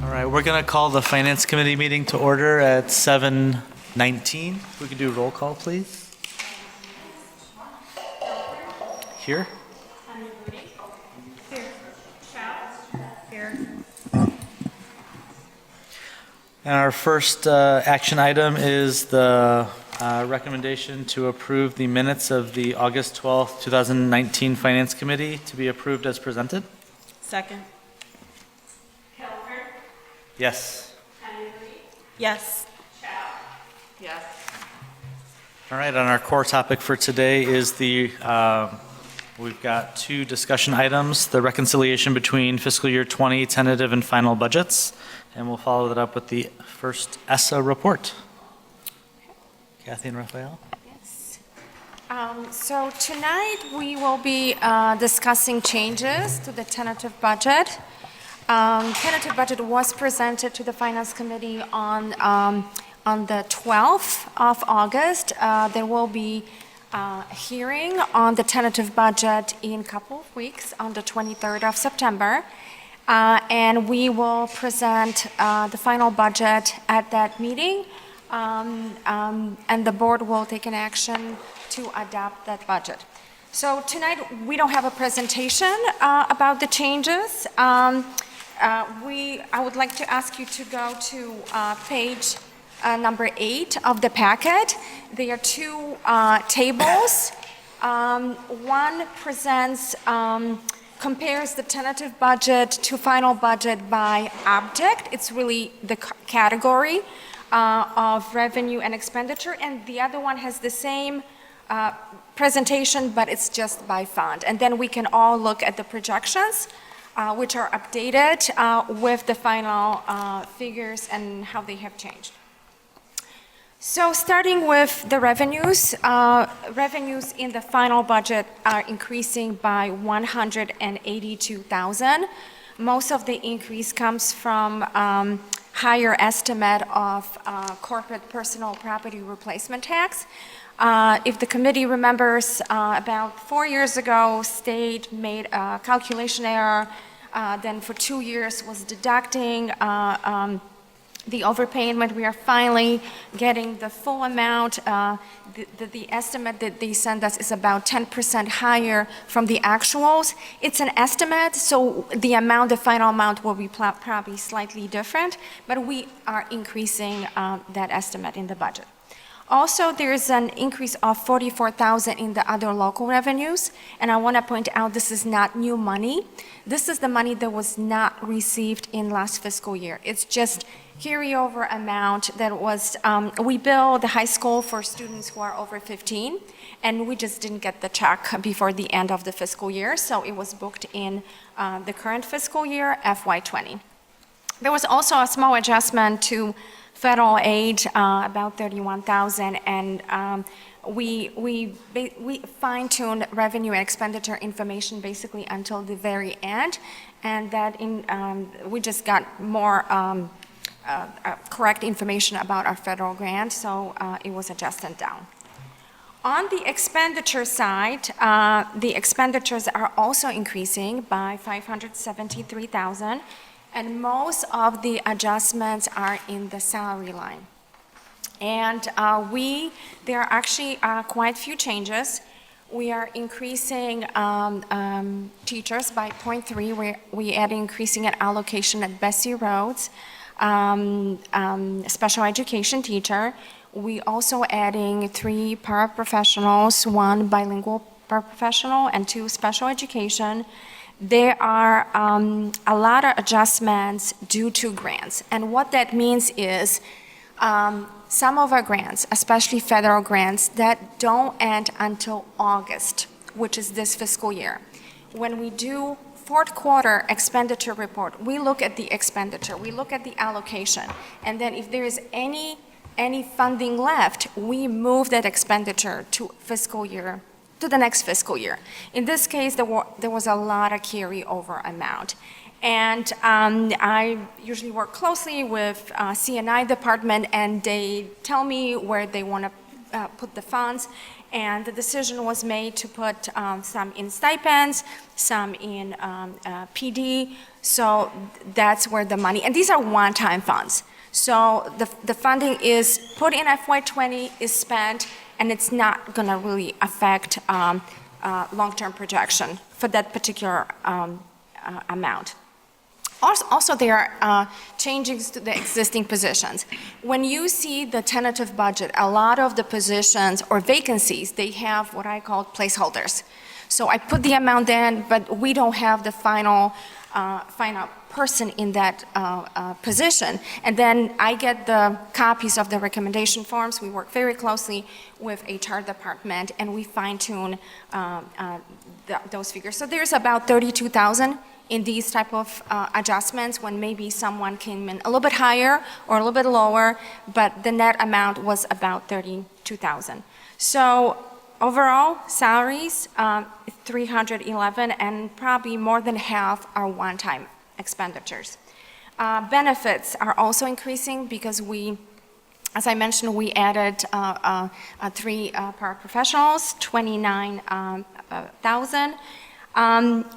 All right, we're going to call the Finance Committee meeting to order at 7:19. We can do roll call, please. Here. And our first action item is the recommendation to approve the minutes of the August 12th, 2019 Finance Committee to be approved as presented. Second. Yes. Yes. Yes. All right, on our core topic for today is we've got two discussion items, the reconciliation between fiscal year 20 tentative and final budgets, and we'll follow that up with the first ESSA report. Kathy and Raphael? Yes. So tonight we will be discussing changes to the tentative budget. Tentative budget was presented to the Finance Committee on the 12th of August. There will be a hearing on the tentative budget in a couple of weeks on the 23rd of September. And we will present the final budget at that meeting. And the board will take an action to adopt that budget. So tonight we don't have a presentation about the changes. I would like to ask you to go to page number 8 of the packet. There are two tables. One presents, compares the tentative budget to final budget by object. It's really the category of revenue and expenditure, and the other one has the same presentation, but it's just by fund. And then we can all look at the projections, which are updated with the final figures and how they have changed. So starting with the revenues, revenues in the final budget are increasing by 182,000. Most of the increase comes from higher estimate of corporate personal property replacement tax. If the committee remembers, about 4 years ago, state made a calculation error, then for 2 years was deducting the overpayment. We are finally getting the full amount. The estimate that they send us is about 10% higher from the actuals. It's an estimate, so the amount, the final amount will be probably slightly different, but we are increasing that estimate in the budget. Also, there is an increase of 44,000 in the other local revenues, and I want to point out this is not new money. This is the money that was not received in last fiscal year. It's just carryover amount that was, we bill the high school for students who are over 15, and we just didn't get the check before the end of the fiscal year, so it was booked in the current fiscal year, FY20. There was also a small adjustment to federal aid, about 31,000, and we fine-tuned revenue and expenditure information basically until the very end, and that we just got more correct information about our federal grant, so it was adjusted down. On the expenditure side, the expenditures are also increasing by 573,000, and most of the adjustments are in the salary line. And there are actually quite a few changes. We are increasing teachers by 0.3. We are increasing an allocation at Bessie Rhodes, special education teacher. We also adding 3 paraprofessionals, 1 bilingual paraprofessional and 2 special education. There are a lot of adjustments due to grants. And what that means is some of our grants, especially federal grants, that don't end until August, which is this fiscal year. When we do fourth quarter expenditure report, we look at the expenditure, we look at the allocation, and then if there is any funding left, we move that expenditure to the next fiscal year. In this case, there was a lot of carryover amount. And I usually work closely with C&I department, and they tell me where they want to put the funds. And the decision was made to put some in stipends, some in PD. So that's where the money, and these are one-time funds. So the funding is put in FY20, is spent, and it's not going to really affect long-term projection for that particular amount. Also, there are changes to the existing positions. When you see the tentative budget, a lot of the positions or vacancies, they have what I call placeholders. So I put the amount in, but we don't have the final person in that position. And then I get the copies of the recommendation forms. We work very closely with HR department, and we fine-tune those figures. So there's about 32,000 in these type of adjustments when maybe someone came in a little bit higher or a little bit lower, but the net amount was about 32,000. So overall, salaries, 311, and probably more than half are one-time expenditures. Benefits are also increasing because we, as I mentioned, we added 3 paraprofessionals, 29,000.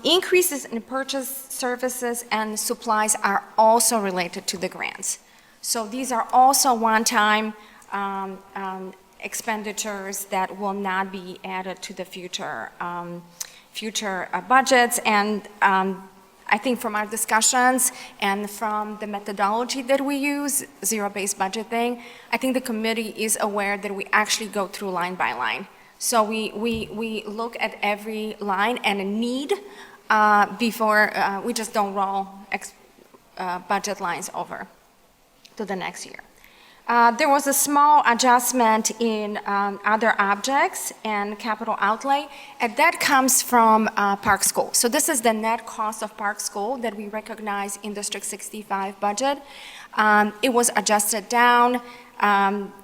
Increases in purchase services and supplies are also related to the grants. So these are also one-time expenditures that will not be added to the future budgets. And I think from our discussions and from the methodology that we use, zero-based budgeting, I think the committee is aware that we actually go through line by line. So we look at every line and a need before we just don't roll budget lines over to the next year. There was a small adjustment in other objects and capital outlay, and that comes from Park School. So this is the net cost of Park School that we recognize in District 65 budget. It was adjusted down.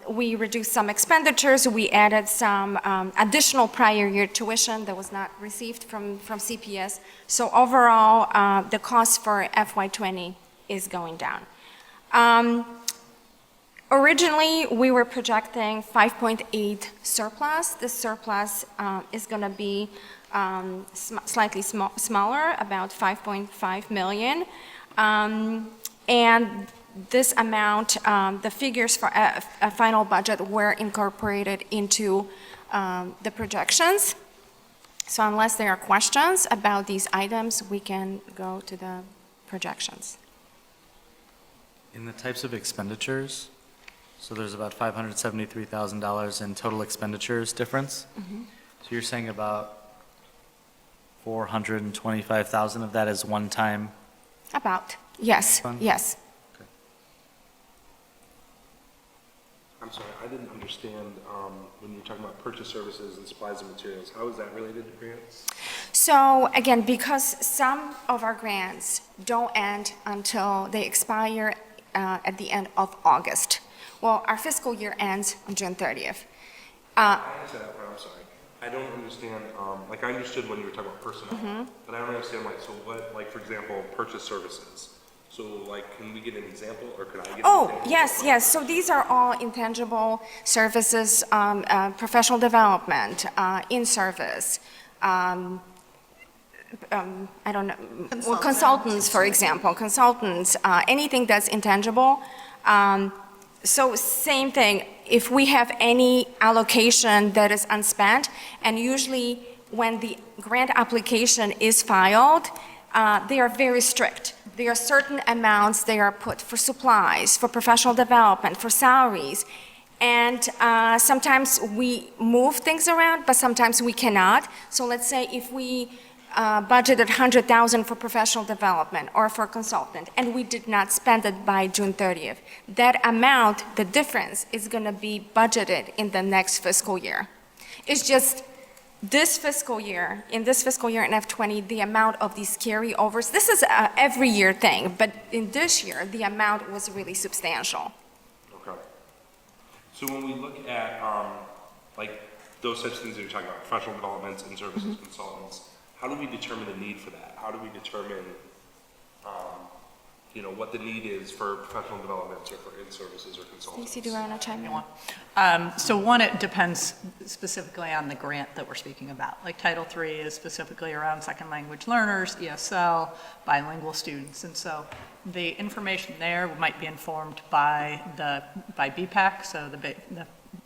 We reduced some expenditures. We added some additional prior year tuition that was not received from CPS. So overall, the cost for FY20 is going down. Originally, we were projecting 5.8 surplus. This surplus is going to be slightly smaller, about 5.5 million. And this amount, the figures for a final budget were incorporated into the projections. So unless there are questions about these items, we can go to the projections. In the types of expenditures, so there's about $573,000 in total expenditures difference. So you're saying about 425,000 of that is one-time? About, yes, Fund? yes. I'm sorry, I didn't understand when you were talking about purchase services and supplies and materials. How is that related to grants? So again, because some of our grants don't end until they expire at the end of August. Well, our fiscal year ends on June 30th. I understand that part, I'm sorry. I don't understand, like I understood when you were talking about personnel, but I don't understand like, so what, like for example, purchase services. So like, can we get an example or could I get an example? Yes. So these are all intangible services, professional development, in-service, I don't know, well, consultants, for example, anything that's intangible. So same thing, if we have any allocation that is unspent, and usually when the grant application is filed, they are very strict. There are certain amounts they are put for supplies, for professional development, for salaries. And sometimes we move things around, but sometimes we cannot. So let's say if we budgeted 100,000 for professional development or for consultant, and we did not spend it by June 30th. That amount, the difference, is going to be budgeted in the next fiscal year. It's just this fiscal year, in F20, the amount of these carryovers, this is a every year thing, but in this year, the amount was really substantial. Okay. So when we look at like those such things that you're talking about, professional developments and services consultants, how do we determine the need for that? How do we determine you know, what the need is for professional development or for in-services or consultants. Stacy, do you want to chime in? So one, it depends specifically on the grant that we're speaking about. Like Title III is specifically around second language learners, ESL, bilingual students. And so the information there might be informed by BPAC, so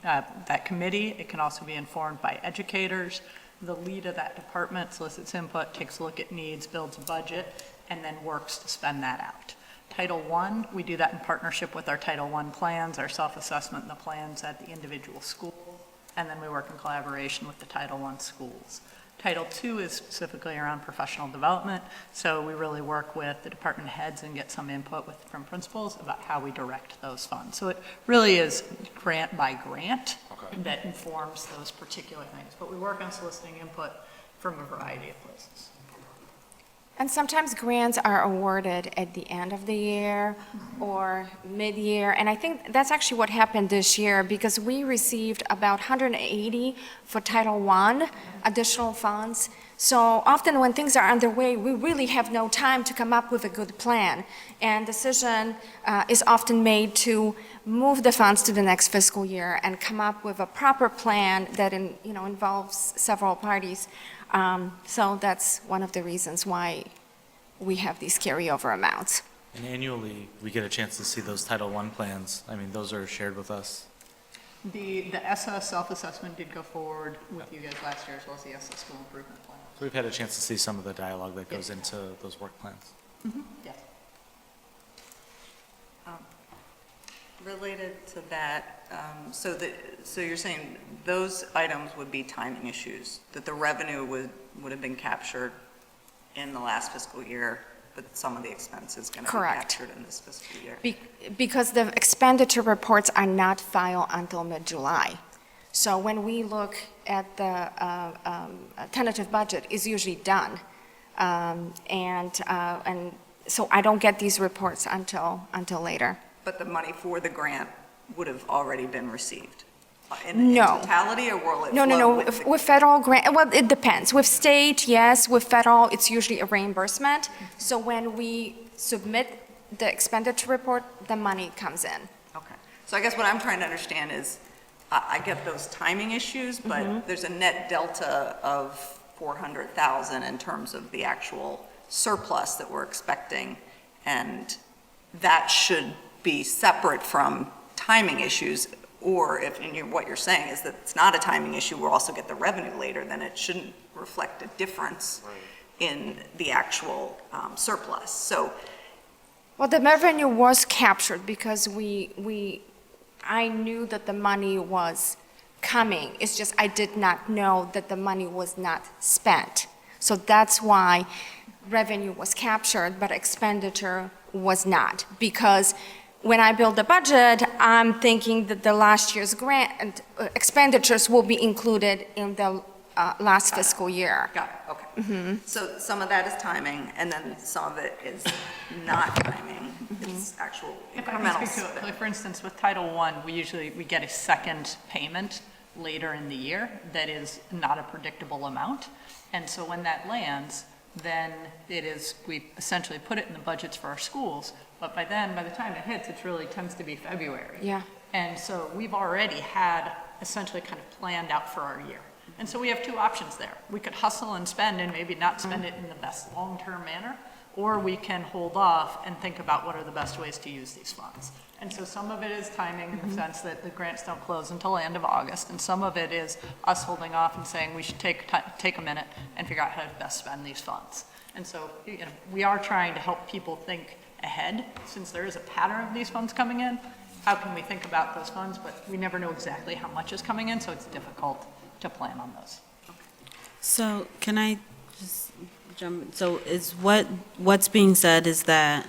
that committee. It can also be informed by educators. The lead of that department solicits input, takes a look at needs, builds a budget, and then works to spend that out. Title I, we do that in partnership with our Title I plans, our self-assessment and the plans at the individual school, and then we work in collaboration with the Title I schools. Title II is specifically around professional development, so we really work with the department heads and get some input from principals about how we direct those funds. So it really is grant by grant that informs those particular things, but we work on soliciting input from a variety of places. And sometimes grants are awarded at the end of the year or mid-year, and I think that's actually what happened this year, because we received about 180 for Title I additional funds. So often when things are underway, we really have no time to come up with a good plan, and decision is often made to move the funds to the next fiscal year and come up with a proper plan that involves several parties. So that's one of the reasons why we have these carryover amounts. And annually, we get a chance to see those Title I plans. I mean, those are shared with us. The ESSA self-assessment did go forward with you guys last year, as well as the ESSA school improvement plan. So we've had a chance to see some of the dialogue that goes into those work plans. Yes. Related to that, so you're saying those items would be timing issues, that the revenue would have been captured in the last fiscal year, but some of the expense is going to be Correct. captured in this fiscal year? Because the expenditure reports are not filed until mid-July. So when we look at the tentative budget, it's usually done. And so I don't get these reports until later. But the money for the grant would have already been received? In No. totality, or will it No, flow with the- with federal grant, well, it depends. With state, yes. With federal, it's usually a reimbursement. So when we submit the expenditure report, the money comes in. Okay. So I guess what I'm trying to understand is, I get those timing issues, but there's a net delta of 400,000 in terms of the actual surplus that we're expecting, and that should be separate from timing issues, or if what you're saying is that it's not a timing issue, we'll also get the revenue later, then it shouldn't reflect a difference in the actual surplus. So Well, the revenue was captured because I knew that the money was coming. It's just I did not know that the money was not spent. So that's why revenue was captured, but expenditure was not. Because when I build the budget, I'm thinking that the last year's grant and expenditures will be included in the last fiscal year. got it, okay. So some of that is timing, and then some of it is not timing, it's actual If I can incremental speak to it, spend. like, for instance, with Title I, we get a second payment later in the year that is not a predictable amount. And so when that lands, then we essentially put it in the budgets for our schools, but by the time it hits, it really tends to be February. Yeah. And so we've already had essentially kind of planned out for our year. And so we have two options there. We could hustle and spend and maybe not spend it in the best long-term manner, or we can hold off and think about what are the best ways to use these funds. And so some of it is timing in the sense that the grants don't close until the end of August, and some of it is us holding off and saying we should take a minute and figure out how to best spend these funds. And so, we are trying to help people think ahead, since there is a pattern of these funds coming in. How can we think about those funds? But we never know exactly how much is coming in, so it's difficult to plan on those. So can I just jump, so is what's being said is that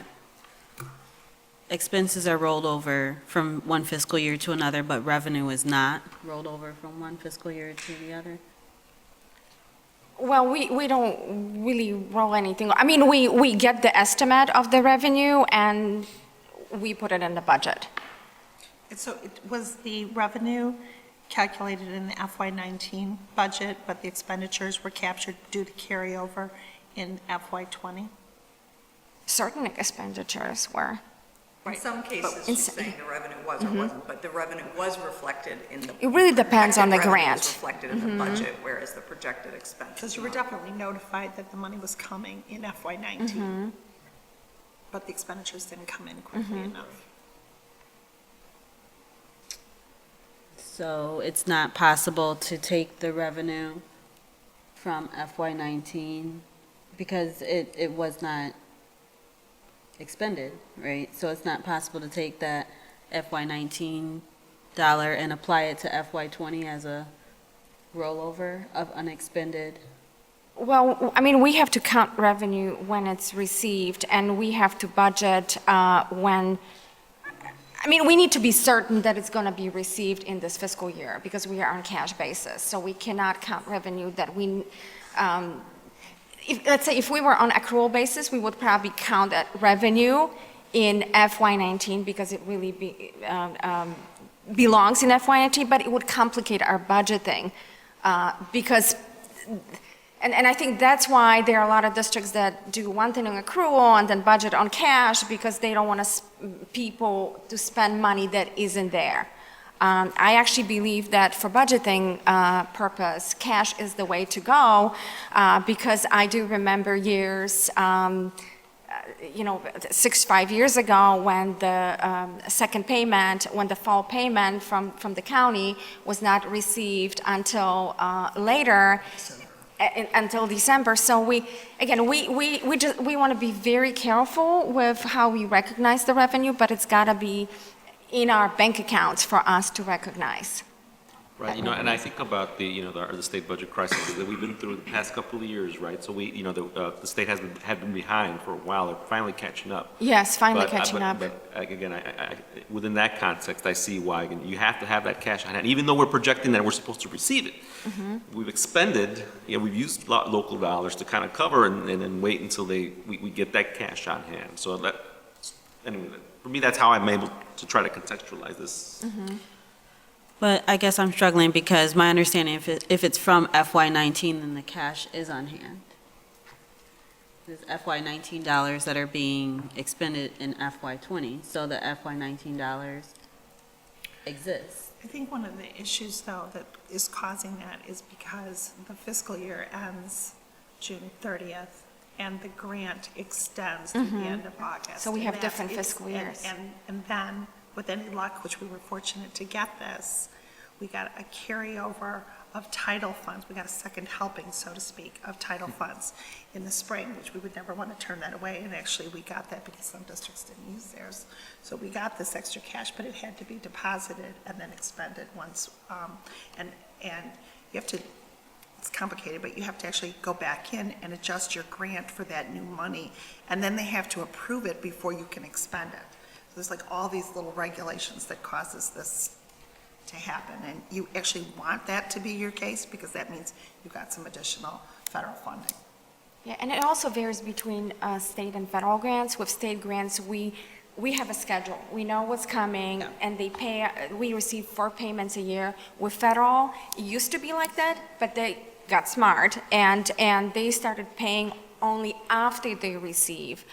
expenses are rolled over from one fiscal year to another, but revenue is not rolled over from one fiscal year to the other? Well, we don't really roll anything. I mean, we get the estimate of the revenue and we put it in the budget. So was the revenue calculated in the FY19 budget, but the expenditures were captured due to carryover in FY20? certain expenditures were. In some cases, in she's s- saying the revenue was or wasn't, but the revenue was reflected in the. It really depends on the projected revenue was grant. reflected in the budget, whereas the projected expenses. Because you were definitely notified that the money was coming in FY '19. But the expenditures didn't come in quickly enough. So it's not possible to take the revenue from FY '19 because it was not expended, right? So it's not possible to take that FY '19 dollar and apply it to FY '20 as a rollover of unexpended? Well, I mean, we have to count revenue when it's received, and we have to budget when, I mean, we need to be certain that it's going to be received in this fiscal year, because we are on cash basis, so we cannot count revenue that we, let's say if we were on accrual basis, we would probably count that revenue in FY '19, because it really belongs in FY '19, but it would complicate our budgeting, because and I think that's why there are a lot of districts that do one thing on accrual and then budget on cash, because they don't want people to spend money that isn't there. I actually believe that for budgeting purpose, cash is the way to go, because I do remember years, 5 years ago, when the second payment, when the fall payment from the county was not received until later, until December. So we want to be very careful with how we recognize the revenue, but it's got to be in our bank accounts for us to recognize. Right, and I think about the state budget crisis that we've been through the past couple of years, right? So the state had been behind for a while. They're finally catching up. Yes, finally catching up. But again, within that context, I see why you have to have that cash on hand, even though we're projecting that we're supposed to receive it. We've expended, we've used local dollars to kind of cover and then wait until we get that cash on hand. So anyway, for me, that's how I'm able to try to contextualize this. But I guess I'm struggling because my understanding, if it's from FY '19, then the cash is on hand. There's FY '19 dollars that are being expended in FY '20, so the FY '19 dollars exists. I think one of the issues, though, that is causing that is because the fiscal year ends June 30th, and the grant extends to the end of August. So we have And that's- different it's- fiscal years. And then, with any luck, which we were fortunate to get this, we got a carryover of title funds. We got a second helping, so to speak, of title funds in the spring, which we would never want to turn that away. And actually, we got that because some districts didn't use theirs. So we got this extra cash, but it had to be deposited and then expended once. And you have to, it's complicated, but you have to actually go back in and adjust your grant for that new money. And then they have to approve it before you can expend it. So there's like all these little regulations that causes this to happen. And you actually want that to be your case, because that means you've got some additional federal funding. Yeah, and it also varies between state and federal grants. With state grants, we have a schedule. We know what's coming, and we receive 4 payments a year. With federal, it used to be like that, but they got smart, and they started paying only after they receive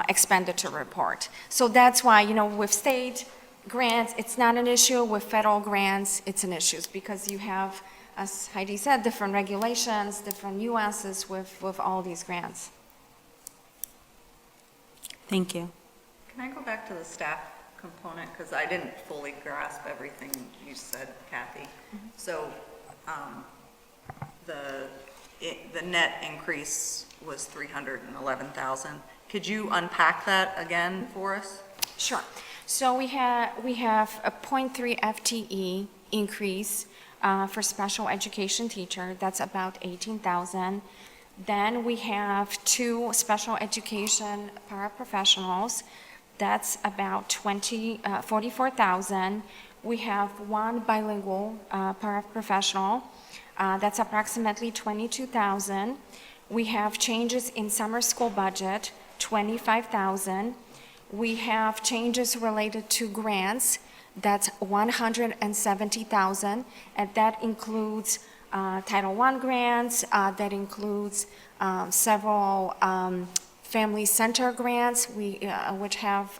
expenditure report. So that's why, with state grants, it's not an issue. With federal grants, it's an issue, because you have, as Heidi said, different regulations, different nuances with all these grants. Thank you. Can I go back to the staff component, because I didn't fully grasp everything you said, Kathy. So, the net increase was 311,000. Could you unpack that again for us? Sure. So we have a 0.3 FTE increase for special education teacher. That's about 18,000. Then we have 2 special education paraprofessionals. That's about 44,000. We have 1 bilingual paraprofessional. That's approximately 22,000. We have changes in summer school budget, 25,000. We have changes related to grants. That's 170,000, and that includes Title I grants. That includes several family center grants, which have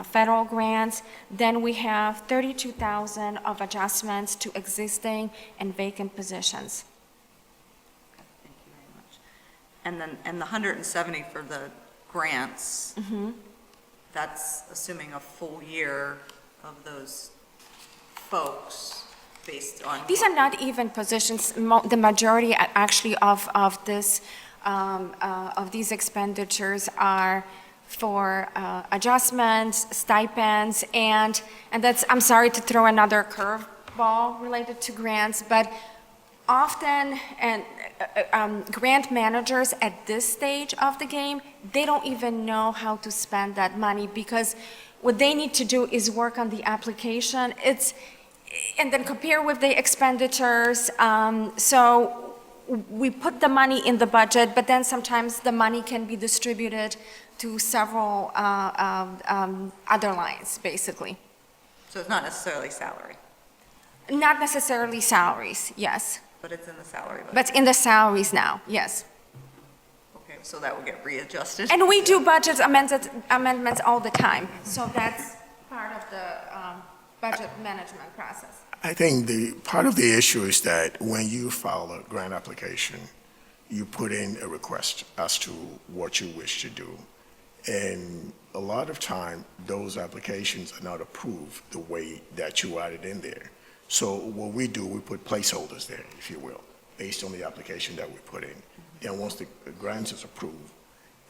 federal grants. Then we have 32,000 of adjustments to existing and vacant positions. Thank you very much. And then, and the 170 for the grants, that's assuming a full year of those folks based on. These are not even positions, the majority actually of this, of these expenditures are for adjustments, stipends, and that's, I'm sorry to throw another curveball related to grants, but often, and grant managers at this stage of the game, they don't even know how to spend that money, because what they need to do is work on the application, and then compare with the expenditures. So we put the money in the budget, but then sometimes the money can be distributed to several other lines, basically. So it's not necessarily salary, Not necessarily salaries, yes, but it's in the salary budget. but in the salaries now, yes. Okay, so that will get readjusted? And we do budget amendments all the time, so that's part of the budget management process. I think the, part of the issue is that when you file a grant application, you put in a request as to what you wish to do. And a lot of time, those applications are not approved the way that you added in there. So what we do, we put placeholders there, if you will, based on the application that we put in. Then once the grant is approved,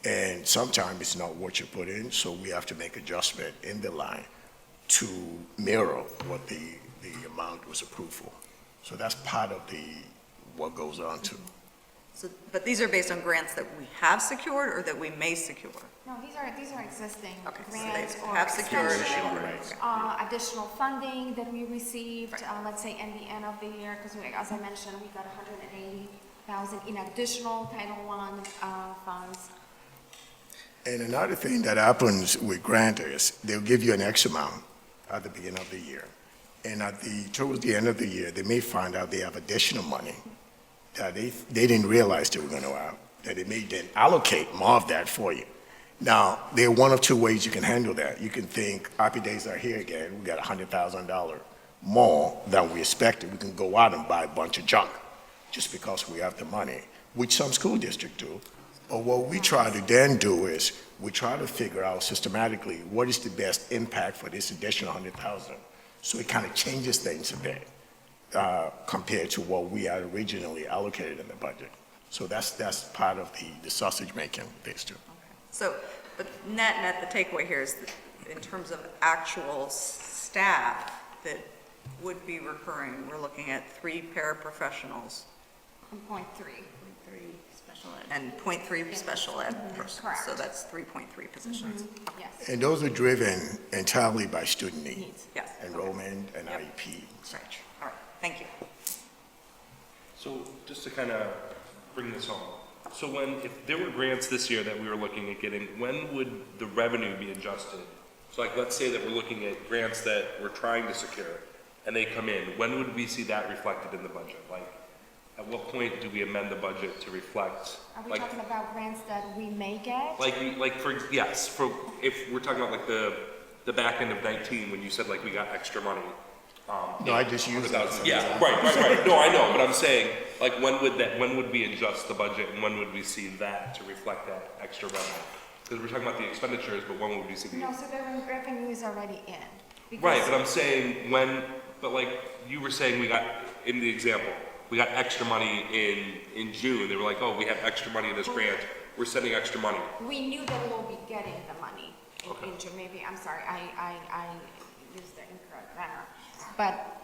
and sometimes it's not what you put in, so we have to make adjustment in the line to mirror what the amount was approved for. So that's part of what goes on to. So, but these are based on grants that we have secured or that we may secure? No, these are existing Okay, so grants they or have secured. extension, additional funding that we received, let's say in the end of the year, because as I mentioned, we got 180,000 in additional Title I funds. And another thing that happens with grant is they'll give you an X amount at the beginning of the year. And towards the end of the year, they may find out they have additional money that they didn't realize they were going to have, that they may then allocate more of that for you. Now, there are one of two ways you can handle that. You can think, happy days are here again, we got $100,000 more than we expected. We can go out and buy a bunch of junk just because we have the money, which some school districts do. But what we try to then do is we try to figure out systematically what is the best impact for this additional 100,000. So it kind of changes things a bit compared to what we had originally allocated in the budget. So that's part of the sausage making phase two. So, but net, the takeaway here is that in terms of actual staff that would be recurring, we're looking at 3 paraprofessionals 1.3. and 0.3 special ed persons. Correct. So that's 3.3 positions. Yes. And those are driven entirely by student needs, Yes. enrollment and Yep. IEP. Right. All right, thank you. So just to kind of bring this home, so if there were grants this year that we were looking at getting, when would the revenue be adjusted? So like, let's say that we're looking at grants that we're trying to secure, and they come in, when would we see that reflected in the budget? Like, at what point do we amend the budget to reflect? Are we like, talking about grants that we may get? if we're talking about like the back end of 19, when you said like we got extra money. No, I just used that. 100,000. Yeah, right. No, I know, but I'm saying, like, when would we adjust the budget and when would we see that to reflect that extra revenue? Because we're talking about the expenditures, but when would we see the? No, so the revenue is already in. because- Right, but I'm saying but like you were saying, we got, in the example, we got extra money in June. They were like, oh, we have extra money in this grant. We're sending extra money. We knew that we'll be getting the money Okay. in June, maybe, I'm sorry, I used the incorrect grammar. But,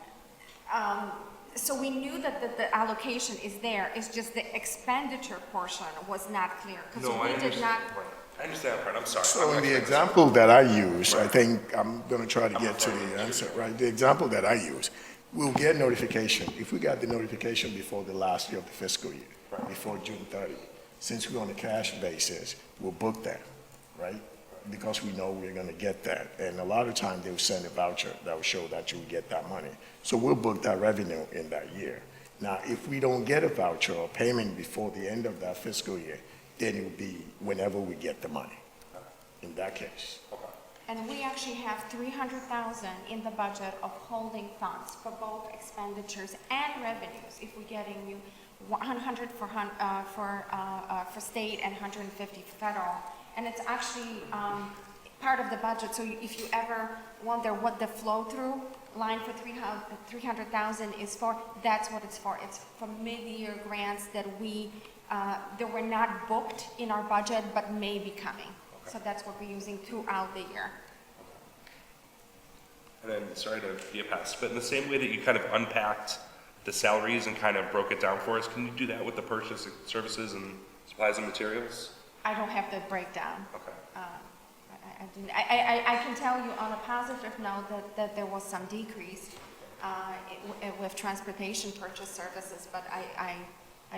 so we knew that the allocation is there, it's just the expenditure portion was not clear. Because No, I we did understand. not, Right. I understand that part. I'm sorry. So I'm in the not- example that I use, I think I'm going to try to get to the answer, right? The example that I use, we'll get notification. If we got the notification before the last year of the fiscal year, before June 30, since we're on a cash basis, we'll book that, right? Because we know we're going to get that. And a lot of times they will send a voucher that will show that you will get that money. So we'll book that revenue in that year. Now, if we don't get a voucher or payment before the end of that fiscal year, then it will be whenever we get the money, in that case. And we actually have 300,000 in the budget of holding funds for both expenditures and revenues. If we're getting you 100 for state and 150 federal. And it's actually part of the budget, so if you ever wonder what the flow-through line for 300,000 is for, that's what it's for. It's for mid-year grants that were not booked in our budget, but may be coming. So that's what we're using throughout the year. And then, sorry to be a pest, but in the same way that you kind of unpacked the salaries and kind of broke it down for us, can you do that with the purchase services and supplies and materials? I don't have the breakdown. Okay. I can tell you on a positive note that there was some decrease with transportation purchase services, but I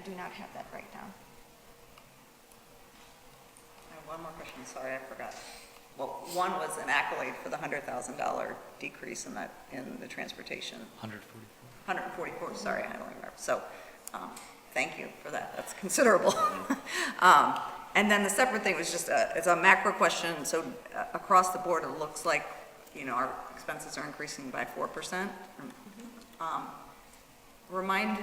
do not have that breakdown. I have one more question, sorry, I forgot. Well, one was an accolade for the $100,000 decrease in the transportation. 144, sorry, I don't remember. So, thank you for that, that's considerable. And then the separate thing was just it's a macro question. So across the board, it looks like, our expenses are increasing by 4%. Remind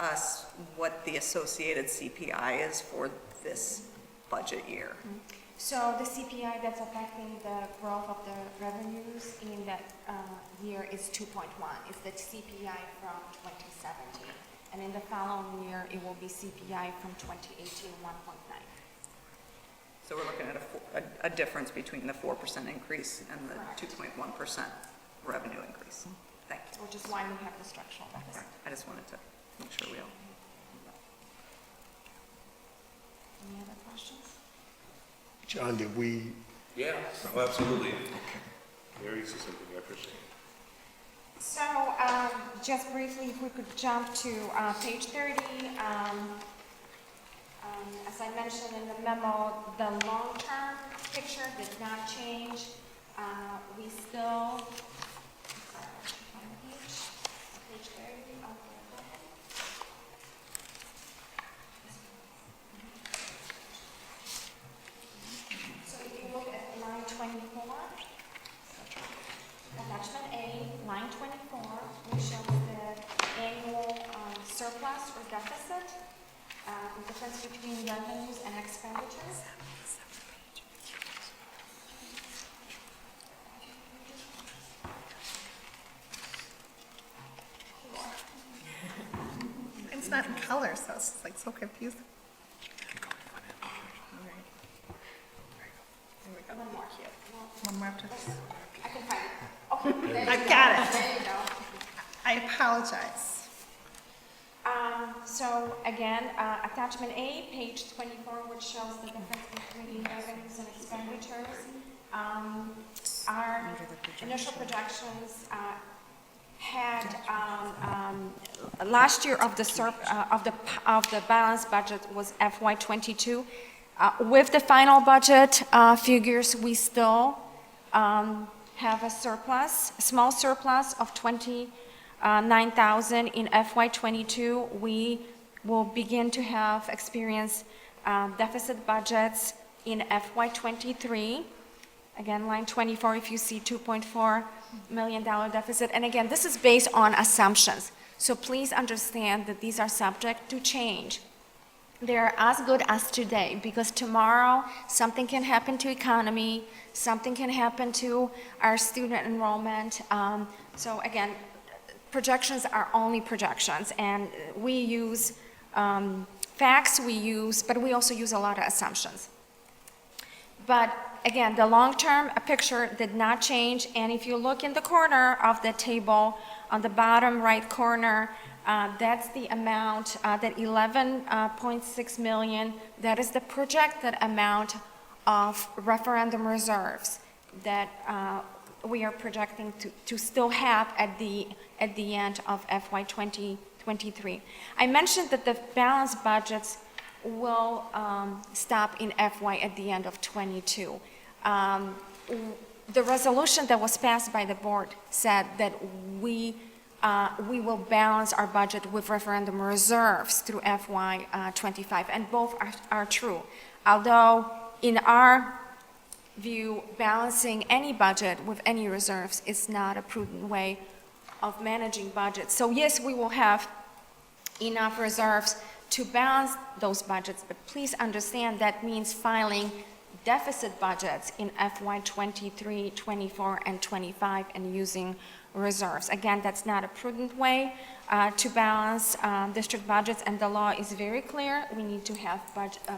us what the associated CPI is for this budget year. So the CPI that's affecting the growth of the revenues in that year is 2.1. It's the CPI from 2017. And in the following year, it will be CPI from 2018, 1.9. So we're looking at a difference between the 4% increase and the 2.1% revenue increase. Thank you. Which is why we have the structural deficit. I just wanted to make sure we all. Any other questions? John, did we, Yeah, oh, absolutely. Very succinct, I appreciate it. So, just briefly, if we could jump to page 30. As I mentioned in the memo, the long-term picture did not change. We still, page 30 of the book. So if you look at line 24, attachment A, line 24, which shows the annual surplus or deficit, the difference between revenues and expenditures. It's not in color, so it's like so confusing. One more here. One more after this. I can find it. Okay, there you I've go. got it. There you go. I apologize. So again, attachment A, page 24, which shows the difference between revenues and expenditures. Our initial projections had last year of the balanced budget was FY22. With the final budget figures, we still have a surplus, a small surplus of 29,000 in FY22. We will begin to experience deficit budgets in FY23. Again, line 24, if you see $2.4 million deficit. And again, this is based on assumptions. So please understand that these are subject to change. They're as good as today, because tomorrow something can happen to economy, something can happen to our student enrollment. So again, projections are only projections, and we use facts, but we also use a lot of assumptions. But again, the long-term picture did not change, and if you look in the corner of the table, on the bottom right corner, that's the amount, that 11.6 million, that is the projected amount of referendum reserves that we are projecting to still have at the end of FY 2023. I mentioned that the balanced budgets will stop in FY at the end of 22. The resolution that was passed by the board said that we will balance our budget with referendum reserves through FY 25, and both are true. Although, in our view, balancing any budget with any reserves is not a prudent way of managing budgets. So yes, we will have enough reserves to balance those budgets, but please understand that means filing deficit budgets in FY '23, '24, and '25 and using reserves. Again, that's not a prudent way to balance district budgets, and the law is very clear. We need to have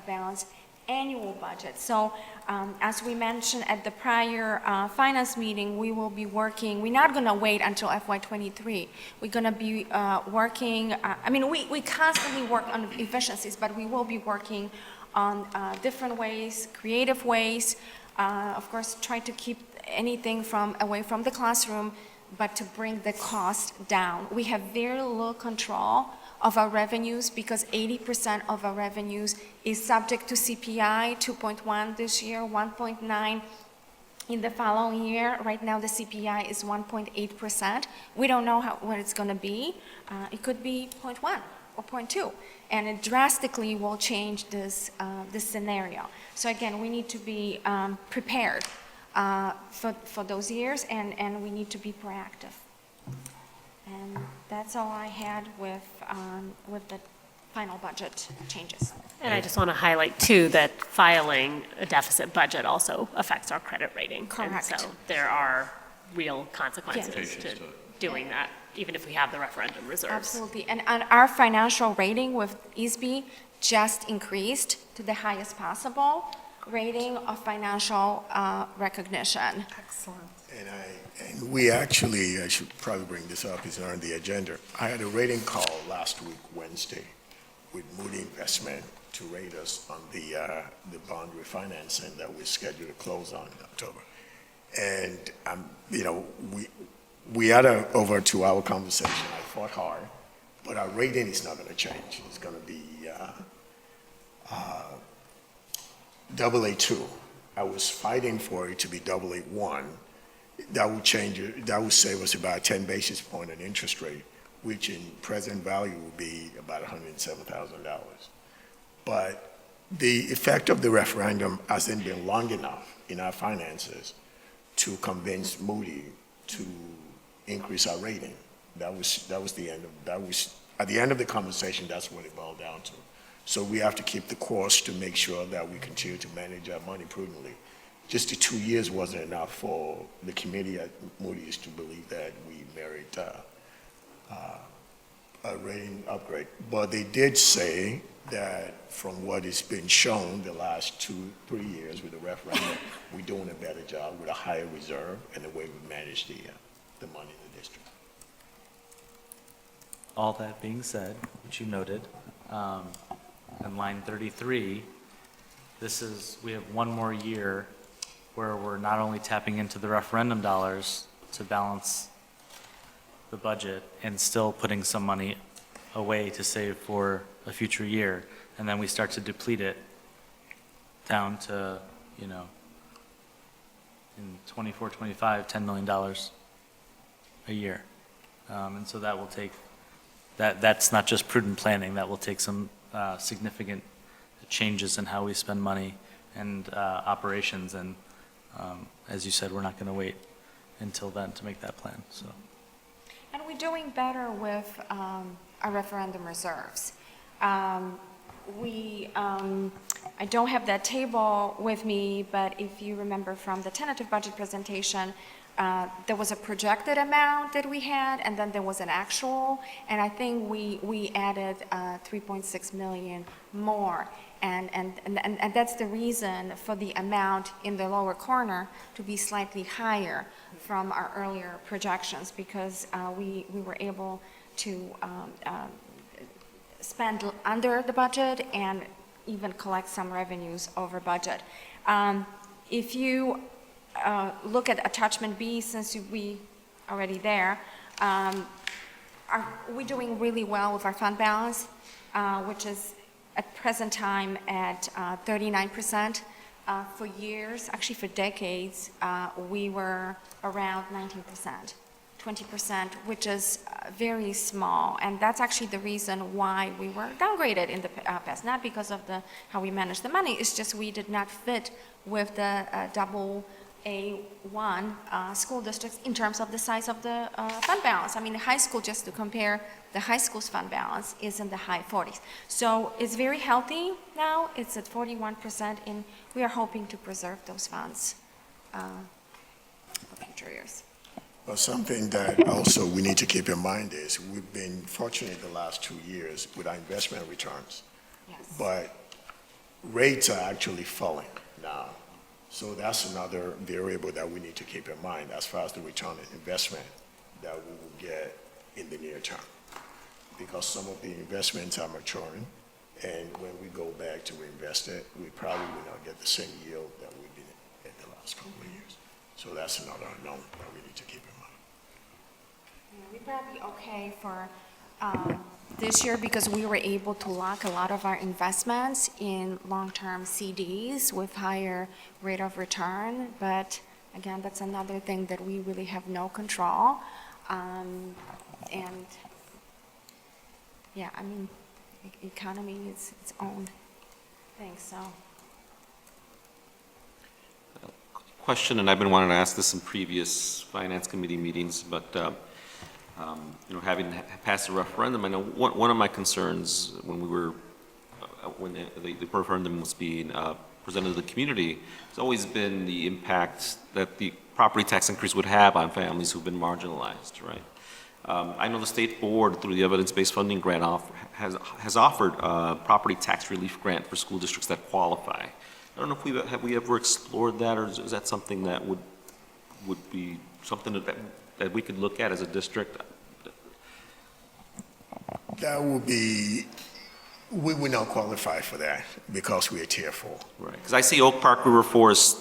balanced annual budget. So as we mentioned at the prior finance meeting, we will be working, we're not going to wait until FY '23. We're going to be working, we constantly work on efficiencies, but we will be working on different ways, creative ways, of course, try to keep anything away from the classroom, but to bring the cost down. We have very little control of our revenues because 80% of our revenues is subject to CPI, 2.1 this year, 1.9 in the following year. Right now, the CPI is 1.8%. We don't know what it's going to be. It could be 0.1 or 0.2, and it drastically will change this scenario. So again, we need to be prepared for those years, and we need to be proactive. And that's all I had with the final budget changes. And I just want to highlight, too, that filing a deficit budget also affects our credit rating. Correct. And so there are real consequences to doing that, even if we have the referendum reserves. Absolutely. And our financial rating with ESB just increased to the highest possible rating of financial recognition. Excellent. And we actually, I should probably bring this up, it's not on the agenda. I had a rating call last week, Wednesday, with Moody Investment to rate us on the bond refinancing that we're scheduled to close on in October. And, we had over a 2-hour conversation. I fought hard, but our rating is not going to change. It's going to be AA2. I was fighting for it to be AA1. That would change it. That would save us about 10 basis point in interest rate, which in present value would be about $107,000. But the effect of the referendum hasn't been long enough in our finances to convince Moody to increase our rating. That was the end of at the end of the conversation. That's what it boiled down to. So we have to keep the course to make sure that we continue to manage our money prudently. Just the 2 years wasn't enough for the committee at Moody's to believe that we merit a rating upgrade. But they did say that from what has been shown the last 2-3 years with the referendum, we're doing a better job with a higher reserve and the way we manage the money in the district. All that being said, which you noted, in line 33, we have one more year where we're not only tapping into the referendum dollars to balance the budget and still putting some money away to save for a future year, and then we start to deplete it down to, in 24, 25, $10 million a year. And so that will take, that's not just prudent planning, that will take some significant changes in how we spend money and operations, and as you said, we're not going to wait until then to make that plan, so. And we're doing better with our referendum reserves. I don't have that table with me, but if you remember from the tentative budget presentation, there was a projected amount that we had, and then there was an actual, and I think we added 3.6 million more. And that's the reason for the amount in the lower corner to be slightly higher from our earlier projections, because we were able to spend under the budget and even collect some revenues over budget. If you look at attachment B, since we already there, we're doing really well with our fund balance, which is at present time at 39%. For years, actually for decades, we were around 19%. 20%, which is very small. And that's actually the reason why we were downgraded in the past, not because of how we manage the money, it's just we did not fit with the double A1 school districts in terms of the size of the fund balance. I mean, the high school, just to compare, the high school's fund balance is in the high 40s. So it's very healthy now. It's at 41%, and we are hoping to preserve those funds for future years. Well, something that also we need to keep in mind is we've been fortunate the last 2 years with our investment returns, Yes. but rates are actually falling now. So that's another variable that we need to keep in mind as far as the return on investment that we will get in the near term. Because some of the investments are maturing, and when we go back to reinvest it, we probably will not get the same yield that we've been at the last couple of years. So that's another unknown that we need to keep in mind. We'd probably be okay for this year because we were able to lock a lot of our investments in long-term CDs with higher rate of return. But again, that's another thing that we really have no control. And yeah, I mean, economy is its own thing, so. Question, and I've been wanting to ask this in previous Finance Committee meetings, but, you know, having passed a referendum, I know one of my concerns when we were, when the referendum was being presented to the community, has always been the impact that the property tax increase would have on families who've been marginalized, right? I know the state board, through the evidence-based funding grant, has offered a property tax relief grant for school districts that qualify. I don't know if have we ever explored that, or is that something that would be something that we could look at as a district? That would be, we would not qualify for that because we are Tier 4. Right, because I see Oak Park River Forest,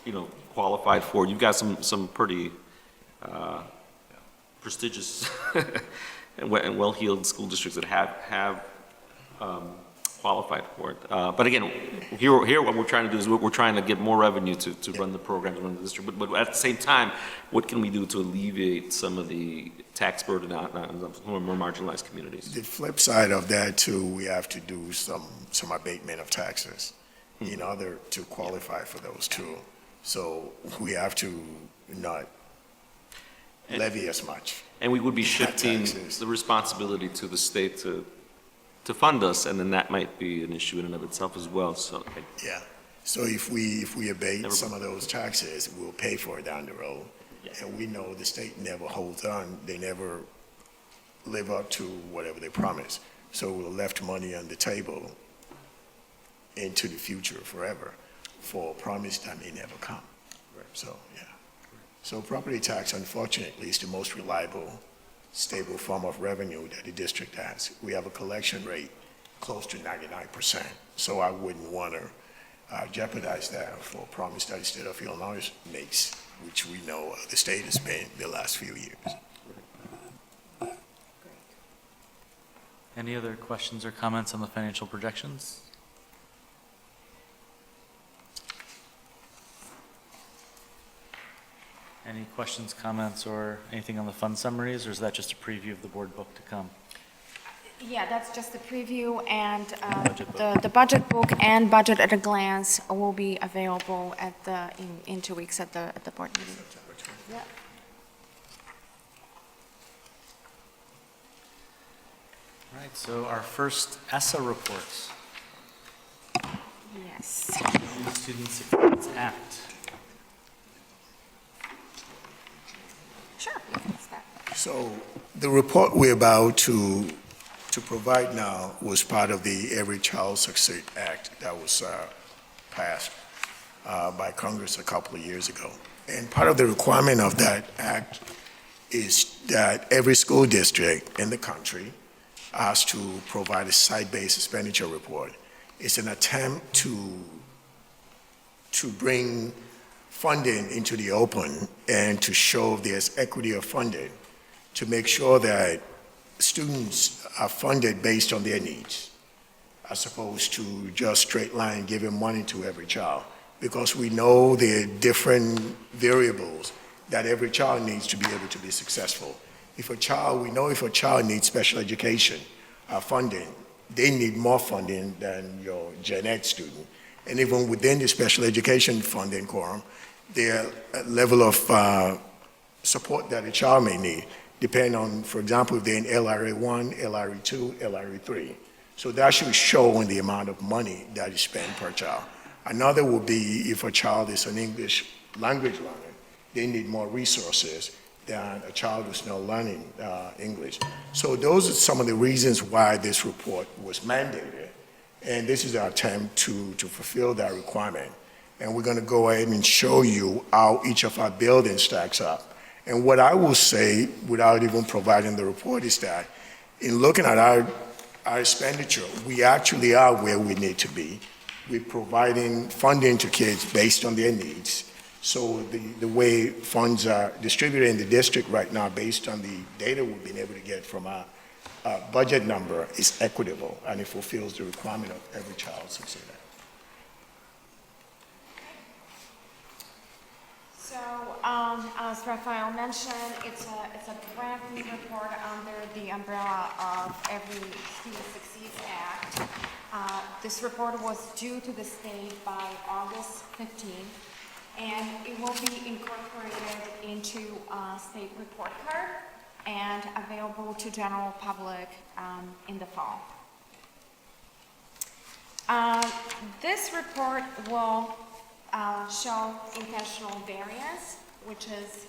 you know, qualified for. You've got some pretty prestigious and well-heeled school districts that have qualified for it. But again, here what we're trying to do is we're trying to get more revenue to run the programs, run the district. But at the same time, what can we do to alleviate some of the tax burden on some of more marginalized communities? The flip side of that too, we have to do some abatement of taxes in order to qualify for those too. So we have to not levy as much. And we would be shifting Taxes. the responsibility to the state to fund us, and then that might be an issue in and of itself as well, so. Yeah. So if we abate Never- some of those taxes, we'll pay for it down the road. Yes. And we know the state never holds on, they never live up to whatever they promise. So we're left money on the table into the future forever for a promise that may never come. So, yeah. So property tax, unfortunately, is the most reliable, stable form of revenue that the district has. We have a collection rate close to 99%, so I wouldn't want to jeopardize that for a promise that the state of Illinois makes, which we know the state has been the last few years. Any other questions or comments on the financial projections? Any questions, comments, or anything on the fund summaries, or is that just a preview of the board book to come? Yeah, that's just a preview, and Budget book. the budget book and budget at a glance will be available in 2 weeks at the board meeting. Yeah. All right, so our first ESSA report, Yes. Student Success Act. Sure. That's that. So the report we're about to provide now was part of the Every Child Succeed Act that was passed by Congress a couple of years ago. And part of the requirement of that act is that every school district in the country has to provide a site-based expenditure report. It's an attempt to bring funding into the open and to show there's equity of funding, to make sure that students are funded based on their needs, as opposed to just straight line giving money to every child. Because we know there are different variables that every child needs to be able to be successful. We know if a child needs special education funding, they need more funding than your gen ed student. And even within the special education funding quorum, their level of support that a child may need depend on, for example, if they're in LRA 1, LRA 2, LRA 3. So that should show in the amount of money that is spent per child. Another would be if a child is an English language learner, they need more resources than a child who's not learning English. So those are some of the reasons why this report was mandated. And this is our attempt to fulfill that requirement. And we're going to go ahead and show you how each of our buildings stacks up. And what I will say, without even providing the report, is that in looking at our expenditure, we actually are where we need to be. We're providing funding to kids based on their needs. So the way funds are distributed in the district right now, based on the data we've been able to get from our budget number, is equitable, and it fulfills the requirement of every child succeeding. So, as Rafael mentioned, it's a brand new report under the umbrella of Every Student Succeeds Act. This report was due to the state by August 15th, and it will be incorporated into a state report card and available to general public in the fall. This report will show intentional variance, which is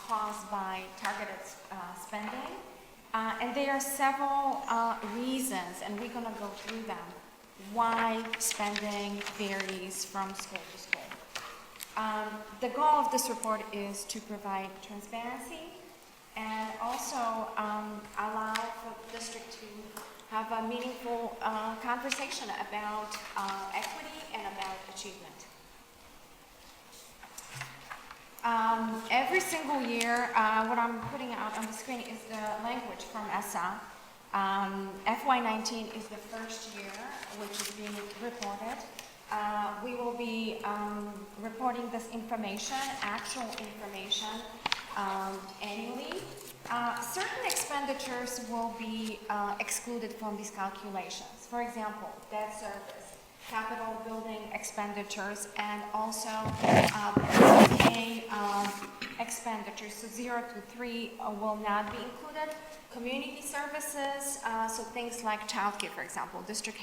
caused by targeted spending. And there are several reasons, and we're going to go through them, why spending varies from school to school. The goal of this report is to provide transparency and also allow for the district to have a meaningful conversation about equity and about achievement. Every single year, what I'm putting out on the screen is the language from ESSA. FY19 is the first year which is being reported. We will be reporting this information, actual information, annually. Certain expenditures will be excluded from these calculations. For example, debt service, capital building expenditures, and also pay expenditures, so 0 to 3 will not be included. Community services, so things like childcare, for example, district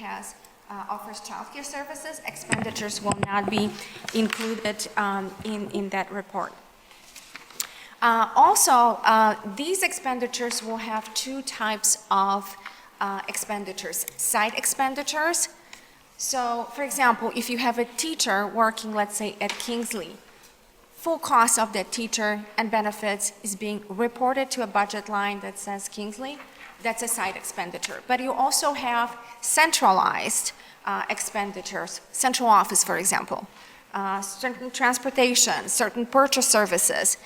offers childcare services, expenditures will not be included in that report. Also, these expenditures will have two types of expenditures: site expenditures. So, for example, if you have a teacher working, let's say, at Kingsley, full cost of that teacher and benefits is being reported to a budget line that says Kingsley. That's a site expenditure. But you also have centralized expenditures, central office, for example, certain transportation, certain purchase services.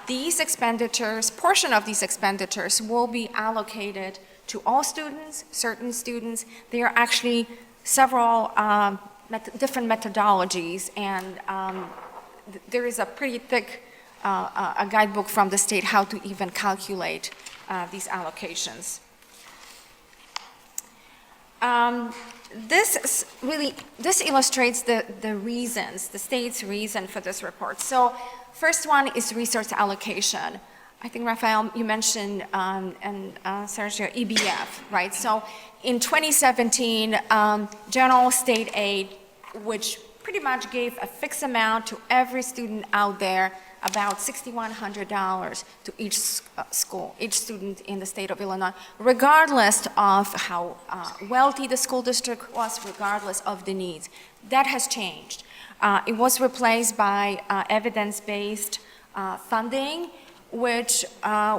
These expenditures, portion of these expenditures will be allocated to all students, certain students. There are actually several different methodologies, and there is a pretty thick a guidebook from the state how to even calculate these allocations. This illustrates the reasons, the state's reason for this report. So first one is resource allocation. I think, Rafael, you mentioned, and Sergio, EBF, right? So in 2017, general state aid, which pretty much gave a fixed amount to every student out there, about $6,100 to each school, each student in the state of Illinois, regardless of how wealthy the school district was, regardless of the needs. That has changed. It was replaced by evidence-based funding, which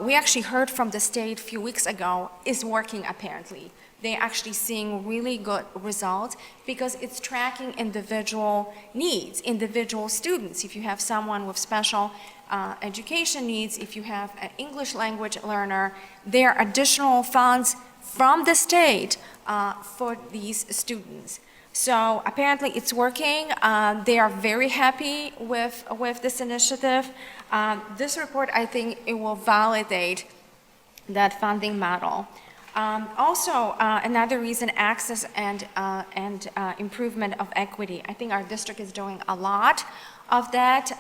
we actually heard from the state a few weeks ago is working apparently. They're actually seeing really good results because it's tracking individual needs, individual students. If you have someone with special education needs, if you have an English language learner, there are additional funds from the state for these students. So apparently it's working. They are very happy with this initiative. This report, I think it will validate that funding model. Also, another reason, access and improvement of equity. I think our district is doing a lot of that,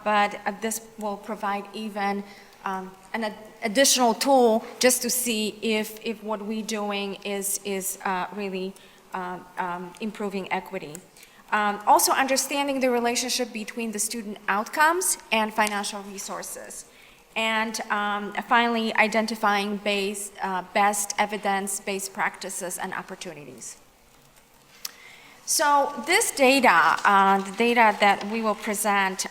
but this will provide even an additional tool just to see if what we're doing is really improving equity. Also, understanding the relationship between the student outcomes and financial resources. And finally, identifying best evidence-based practices and opportunities. So this data, the data that we will present,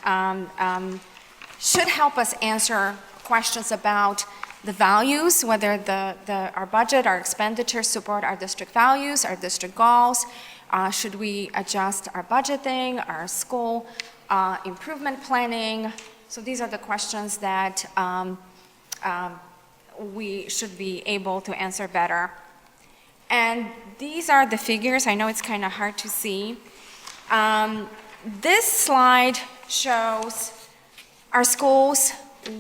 should help us answer questions about the values, whether our budget, our expenditures support our district values, our district goals. Should we adjust our budgeting, our school improvement planning? So these are the questions that we should be able to answer better. And these are the figures. I know it's kind of hard to see. This slide shows our schools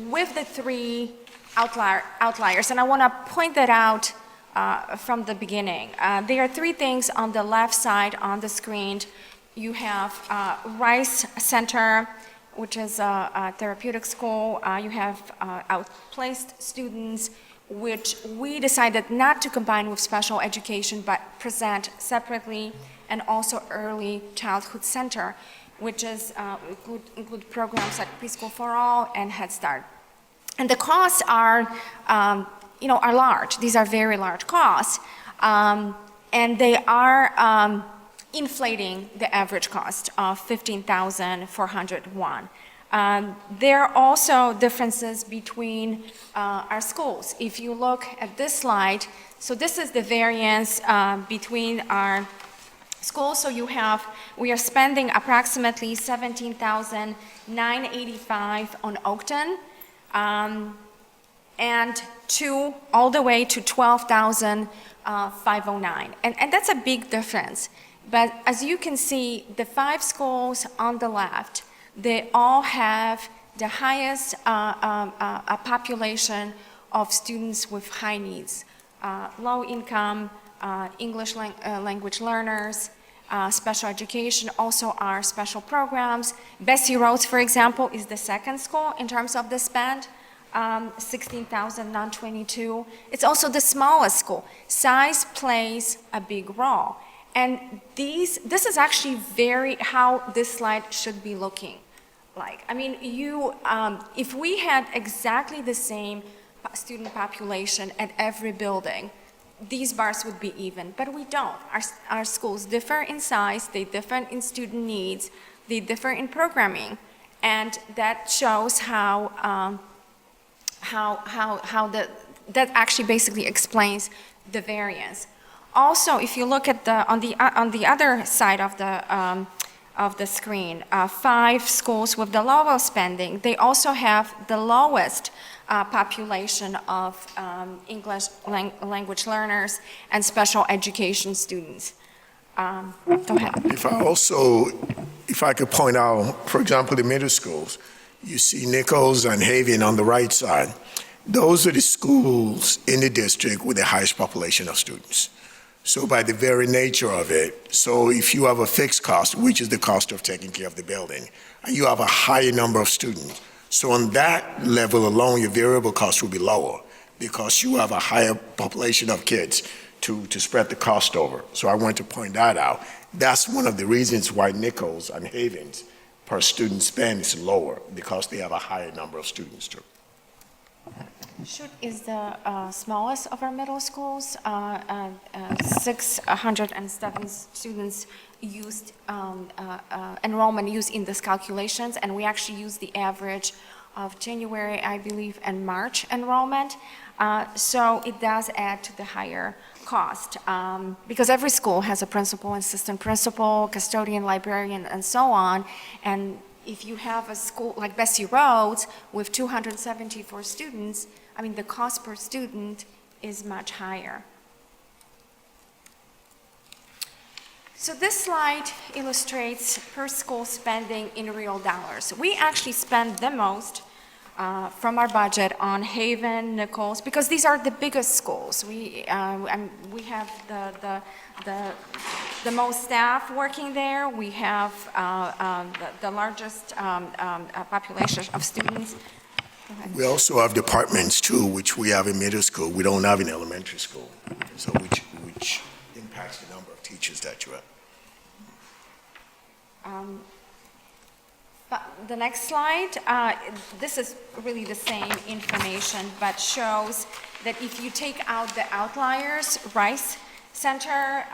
with the 3 outliers, and I want to point that out from the beginning. There are 3 things on the left side on the screen. You have Rice Center, which is a therapeutic school. You have outplaced students, which we decided not to combine with special education, but present separately, and also early childhood center, which is include programs like Preschool for All and Head Start. And the costs are, are large. These are very large costs, and they are inflating the average cost of 15,401. There are also differences between our schools. If you look at this slide, so this is the variance between our schools. So we are spending approximately $17,985 on Oakton, and all the way to $12,509. And that's a big difference. But as you can see, the 5 schools on the left, they all have the highest population of students with high needs, low income, English language learners, special education, also our special programs. Bessie Rhodes, for example, is the second school in terms of the spend, 16,922. It's also the smallest school. Size plays a big role. And this is actually how this slide should be looking like. I mean, if we had exactly the same student population at every building, these bars would be even, but we don't. Our schools differ in size, they differ in student needs, they differ in programming, and that shows that actually basically explains the variance. Also, if you look at on the other side of the screen, 5 schools with the lowest spending, they also have the lowest population of English language learners and special education students. Go ahead. If I could point out, for example, the middle schools, you see Nichols and Haven on the right side. Those are the schools in the district with the highest population of students. So by the very nature of it, so if you have a fixed cost, which is the cost of taking care of the building, and you have a higher number of students, so on that level alone, your variable cost will be lower because you have a higher population of kids to spread the cost over. So I want to point that out. That's one of the reasons why Nichols and Havens per student spend is lower, because they have a higher number of students too. Shute is the smallest of our middle schools. 607 students used enrollment used in these calculations, and we actually use the average of January, I believe, and March enrollment. So it does add to the higher cost, because every school has a principal, assistant principal, custodian, librarian, and so on. And if you have a school like Bessie Rhodes with 274 students, I mean, the cost per student is much higher. So this slide illustrates per school spending in real dollars. We actually spend the most from our budget on Haven, Nichols, because these are the biggest schools. We have the most staff working there. We have the largest population of students. We also have departments too, which we have in middle school, we don't have in elementary school, so which impacts the number of teachers that you have. But the next slide, this is really the same information, but shows that if you take out the outliers, Rice Center,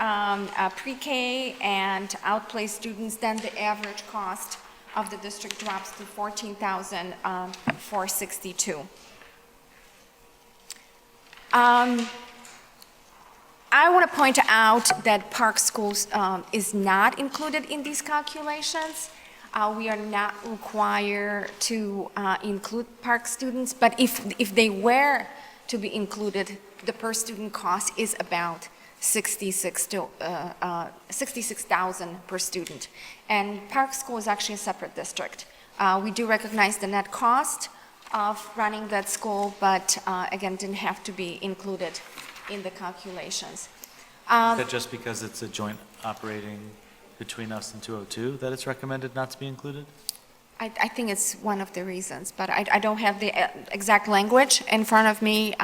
pre-K, and outplaced students, then the average cost of the district drops to $14,462. I want to point out that Park Schools is not included in these calculations. We are not required to include Park students, but if they were to be included, the per student cost is about $66,000 per student. And Park School is actually a separate district. We do recognize the net cost of running that school, but again, didn't have to be included in the calculations. Is that just because it's a joint operating between us and 202 that it's recommended not to be included? I think it's one of the reasons, but I don't have the exact language in front of me.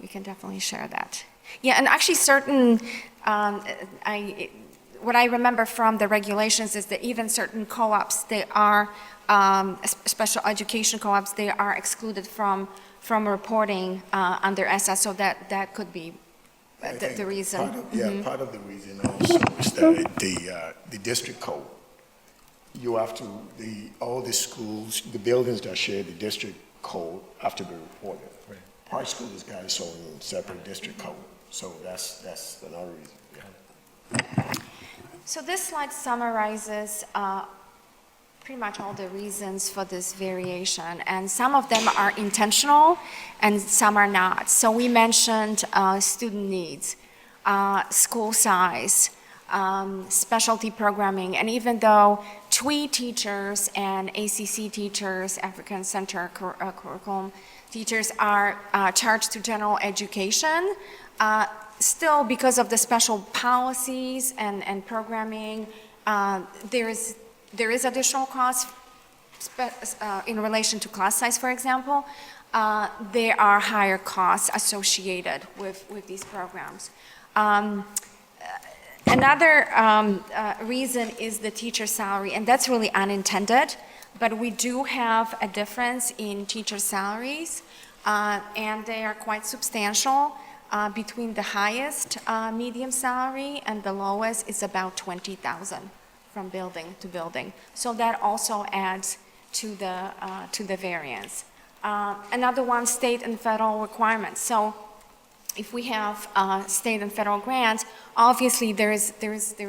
We can definitely share that. Yeah, and actually certain, what I remember from the regulations is that even certain co-ops, they are, special education co-ops, they are excluded from reporting under ESSA, so that could be the reason. Part of the reason also is that the district code, you have to, all the schools, the buildings that share the district code have to be reported. Right. Park School has got its own separate district code, so that's another reason. Yeah. So this slide summarizes pretty much all the reasons for this variation, and some of them are intentional and some are not. So we mentioned student needs, school size, specialty programming, and even though TWE teachers and ACC teachers, African Center curriculum teachers are charged to general education, still because of the special policies and programming, there is additional cost in relation to class size, for example. There are higher costs associated with these programs. Another reason is the teacher salary, and that's really unintended, but we do have a difference in teacher salaries, and they are quite substantial. Between the highest medium salary and the lowest is about $20,000 from building to building. So that also adds to the variance. Another one, state and federal requirements. So if we have state and federal grants, obviously there is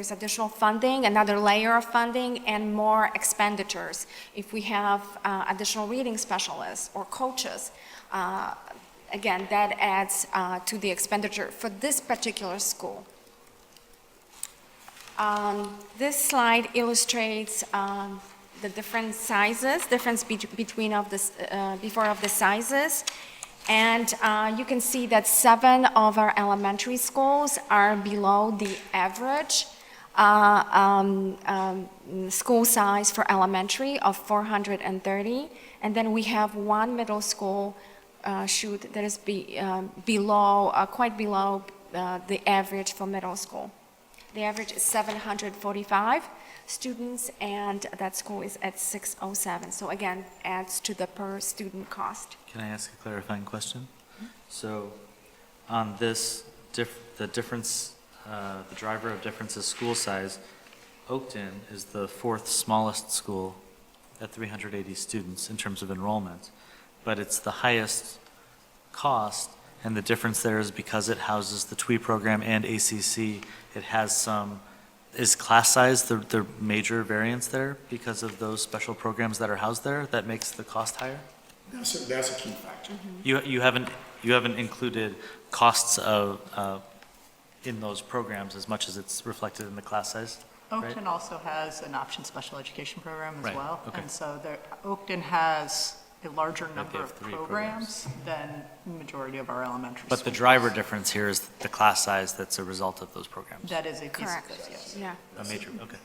additional funding, another layer of funding, and more expenditures. If we have additional reading specialists or coaches, again, that adds to the expenditure for this particular school. This slide illustrates the different sizes, difference between before of the sizes. And you can see that 7 of our elementary schools are below the average school size for elementary of 430. And then we have 1 middle school that is quite below the average for middle school. The average is 745 students, and that school is at 607. So again, adds to the per student cost. Can I ask a clarifying question? So on this, the difference, the driver of difference is school size. Oakton is the 4th smallest school at 380 students in terms of enrollment, but it's the highest cost, and the difference there is because it houses the TWE program and ACC. It has some, is class size the major variance there because of those special programs that are housed there that makes the cost higher? That's a key factor. You haven't included costs of in those programs as much as it's reflected in the class size, right? Oakton also has an option special education program as Right, well. okay. And so Oakton has a larger they number have of 3 programs than the majority of our elementary But the schools. driver difference here is the class size that's a result of those programs. That is a piece of Correct, this, yes. yeah. A major, okay.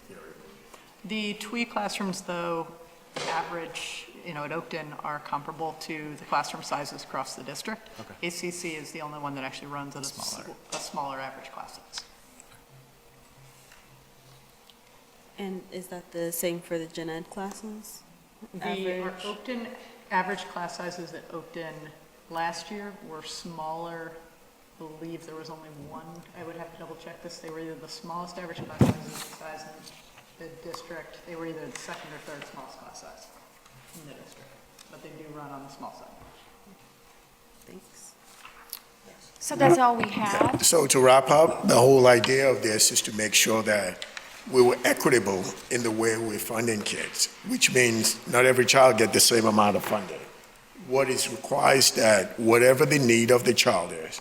The TWE classrooms, though, the average, at Oakton are comparable to the classroom sizes across the district. Okay. ACC is the only one that actually runs at a smaller average class size. And is that the same for the gen ed classes? Our Average? Oakton, average class sizes at Oakton last year were smaller. I believe there was only one, I would have to double check this, they were either the smallest average class size in the district, they were either the second or third smallest class size in the district, but they do run on the small side. Thanks. So that's all we have. So to wrap up, the whole idea of this is to make sure that we were equitable in the way we're funding kids, which means not every child get the same amount of funding. What is required is that whatever the need of the child is,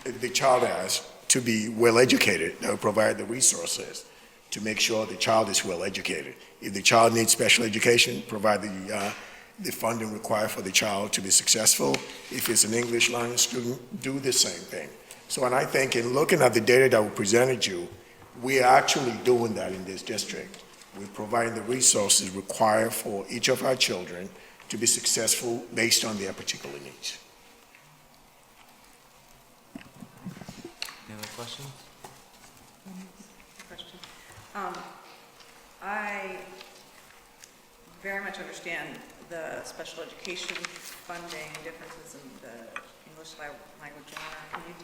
the child has to be well-educated, they'll provide the resources to make sure the child is well-educated. If the child needs special education, provide the funding required for the child to be successful. If it's an English language student, do the same thing. So, and I think in looking at the data that we presented you, we are actually doing that in this district. We're providing the resources required for each of our children to be successful based on their particular needs. Any other questions? Question. I very much understand the special education funding differences in the English language learner. Can you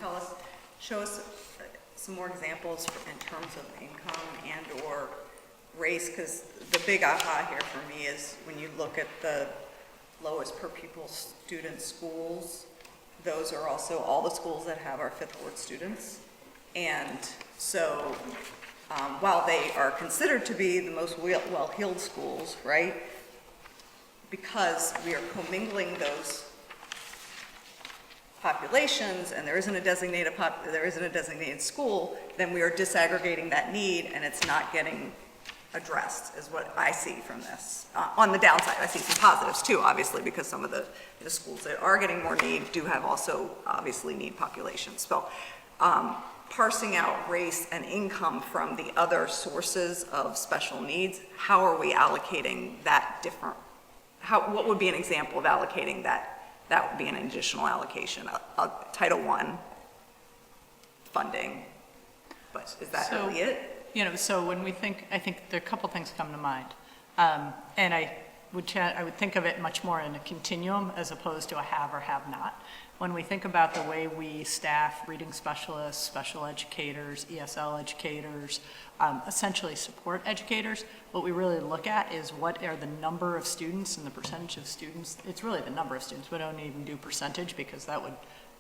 show us some more examples in terms of income and/or race? Because the big aha here for me is when you look at the lowest per pupil student schools, those are also all the schools that have our fifth ward students. And so while they are considered to be the most well-heeled schools, right, because we are commingling those populations and there isn't a designated school, then we are disaggregating that need and it's not getting addressed, is what I see from this. On the downside, I see some positives too, obviously, because some of the schools that are getting more need do have also obviously need populations. So parsing out race and income from the other sources of special needs, how are we allocating that different? What would be an example of allocating that? That would be an additional allocation, a Title I funding. But is that really it? So when we think, I think there are a couple things come to mind. And I would think of it much more in a continuum as opposed to a have or have not. When we think about the way we staff reading specialists, special educators, ESL educators, essentially support educators, what we really look at is what are the number of students and the percentage of students. It's really the number of students. We don't even do percentage because that would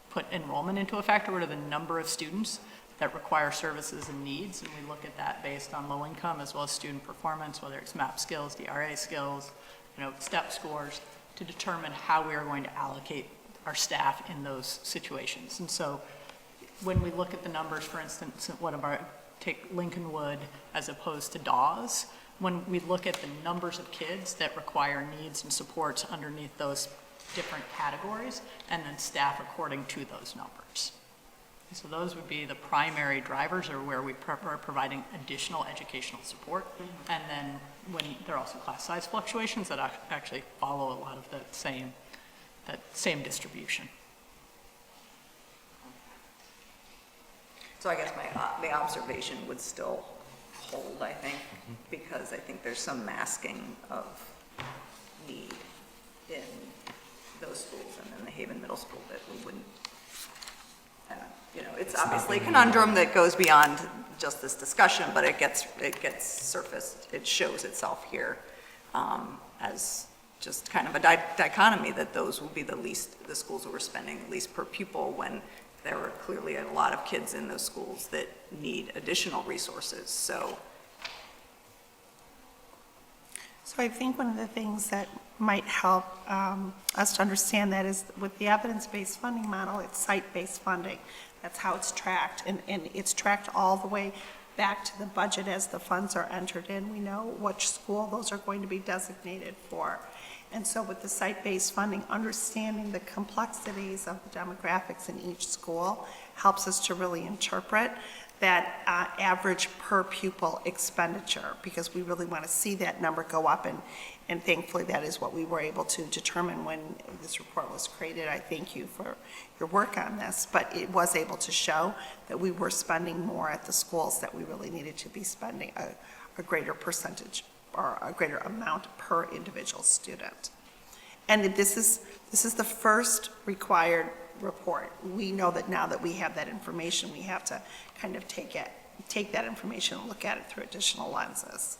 put enrollment into a factor. What are the number of students that require services and needs? And we look at that based on low income as well as student performance, whether it's MAP skills, DRA skills, STEP scores, to determine how we are going to allocate our staff in those situations. And so when we look at the numbers, for instance, take Lincolnwood as opposed to Dawes, when we look at the numbers of kids that require needs and supports underneath those different categories, and then staff according to those numbers. So those would be the primary drivers, or where we are providing additional educational support. And then when there are also class size fluctuations that actually follow a lot of that same distribution. So I guess the observation would still hold, I think, because I think there's some masking of need in those schools and in the Haven Middle School that we wouldn't, it's obviously a conundrum that goes beyond just this discussion, but it gets surfaced, it shows itself here as just kind of a dichotomy that those will be the schools that we're spending least per pupil, when there are clearly a lot of kids in those schools that need additional resources. So I think one of the things that might help us to understand that is with the evidence-based funding model, it's site-based funding. That's how it's tracked, and it's tracked all the way back to the budget as the funds are entered in. We know which school those are going to be designated for. And so with the site-based funding, understanding the complexities of the demographics in each school helps us to really interpret that average per pupil expenditure, because we really want to see that number go up, and thankfully that is what we were able to determine when this report was created. I thank you for your work on this, but it was able to show that we were spending more at the schools that we really needed to be spending a greater percentage or a greater amount per individual student. And this is the first required report. We know that now that we have that information, we have to kind of take that information and look at it through additional lenses.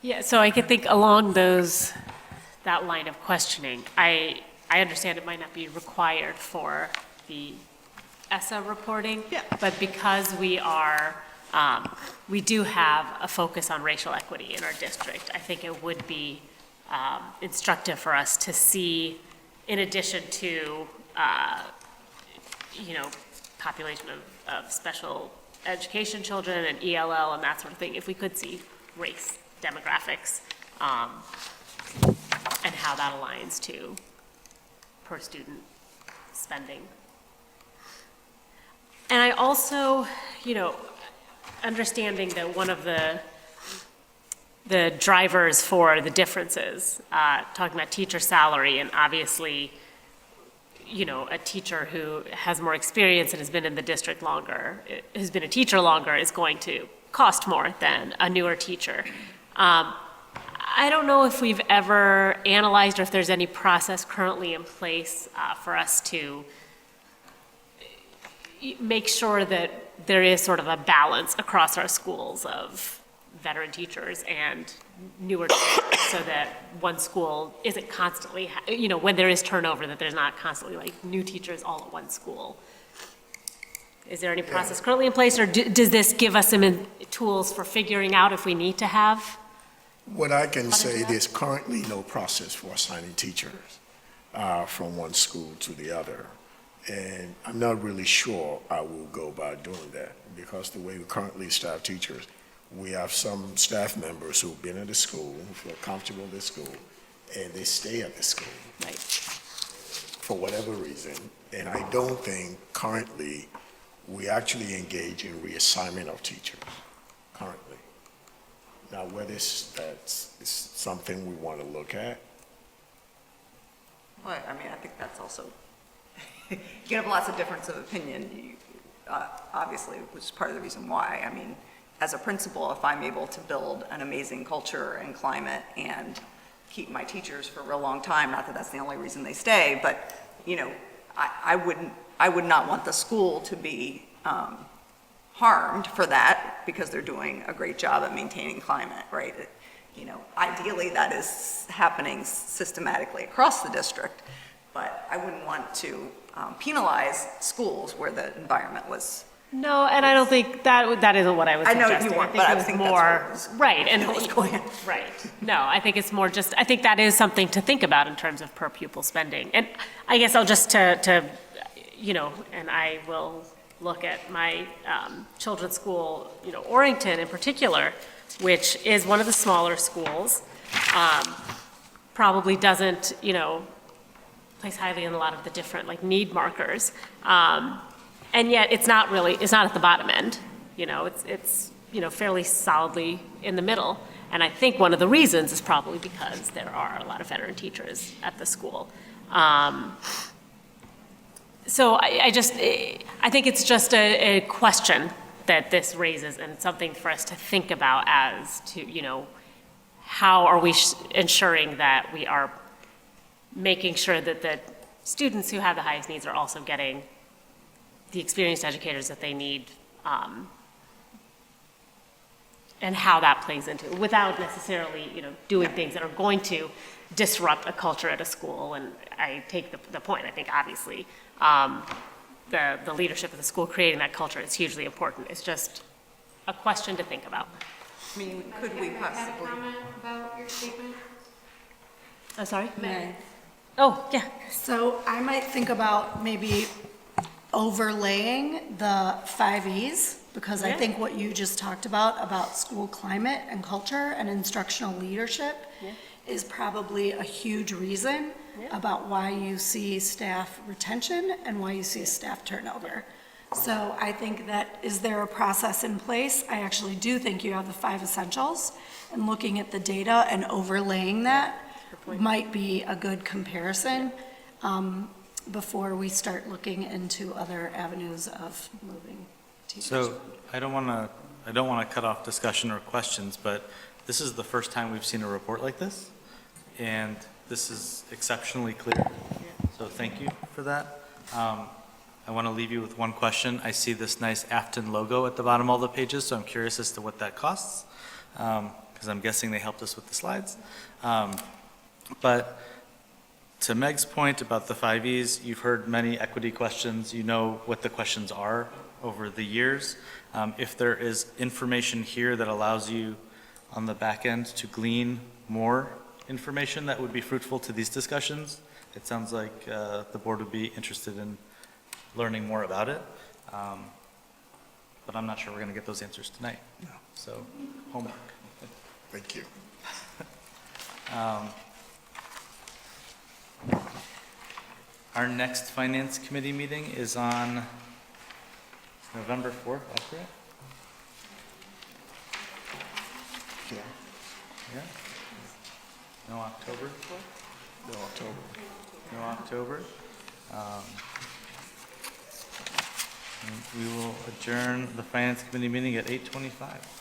Yeah, so I could think along that line of questioning. I understand it might not be required for the ESSA reporting. Yeah. But because we do have a focus on racial equity in our district, I think it would be instructive for us to see, in addition to, population of special education children and ELL and that sort of thing, if we could see race demographics, and how that aligns to per student spending. And I also, understanding that one of the drivers for the differences, talking about teacher salary, and obviously, a teacher who has more experience and has been in the district longer, has been a teacher longer, is going to cost more than a newer teacher. I don't know if we've ever analyzed or if there's any process currently in place for us to make sure that there is sort of a balance across our schools of veteran teachers and newer teachers, so that one school isn't constantly, when there is turnover, that there's not constantly like new teachers all at one school. Is there any process currently in place, or does this give us some tools for figuring out if we need to have? What I can say, there's currently no process for assigning teachers from one school to the other. And I'm not really sure I will go about doing that, because the way we currently staff teachers, we have some staff members who've been at the school, who feel comfortable at the school, and they stay at the school. Right. For whatever reason. And I don't think currently we actually engage in reassignment of teachers currently. Now, whether that's something we want to look at. Well, I mean, I think that's also, you can have lots of difference of opinion, obviously, which is part of the reason why. I mean, as a principal, if I'm able to build an amazing culture and climate and keep my teachers for a real long time, not that that's the only reason they stay, but, I would not want the school to be harmed for that, because they're doing a great job at maintaining climate, right? Ideally, that is happening systematically across the district, but I wouldn't want to penalize schools where the environment was. No, and I don't think that isn't what I was I know suggesting. you weren't, but I think that's where it was. Right, and That was going on. right. No, I think it's more just, I think that is something to think about in terms of per pupil spending. And I guess I'll just and I will look at my children's school, Orrington in particular, which is one of the smaller schools, probably doesn't, place highly in a lot of the different need markers. And yet it's not at the bottom end, it's fairly solidly in the middle. And I think one of the reasons is probably because there are a lot of veteran teachers at the school. So I think it's just a question that this raises, and something for us to think about as to, how are we ensuring that we are making sure that the students who have the highest needs are also getting the experienced educators that they need, and how that plays into it, without necessarily, doing things that are going to disrupt a culture at a school. And I take the point. I think obviously the leadership of the school creating that culture is hugely important. It's just a question to think about. I mean, could we possibly? I'm sorry? May. Oh, yeah. So I might think about maybe overlaying the 5Es, because I Yeah. think what you just talked about school climate and culture and instructional leadership is probably a huge reason about why you see staff retention and why you see staff turnover. So I think that, is there a process in place? I actually do think you have the 5 essentials, and looking at the data and overlaying that might be a good comparison before we start looking into other avenues of moving teachers. So I don't want to cut off discussion or questions, but this is the first time we've seen a report like this, and this is exceptionally clear. So thank you for that. I want to leave you with one question. I see this nice Afton logo at the bottom of all the pages, so I'm curious as to what that costs, because I'm guessing they helped us with the slides. But to Meg's point about the 5Es, you've heard many equity questions. You know what the questions are over the years. If there is information here that allows you on the back end to glean more information that would be fruitful to these discussions, it sounds like the board would be interested in learning more about it. But I'm not sure we're going to get those answers tonight. So, homework. Thank you. Our next Finance Committee meeting is on November 4th, accurate? Yeah, Yeah? No October? no, October. No October? And we will adjourn the Finance Committee meeting at 8:25.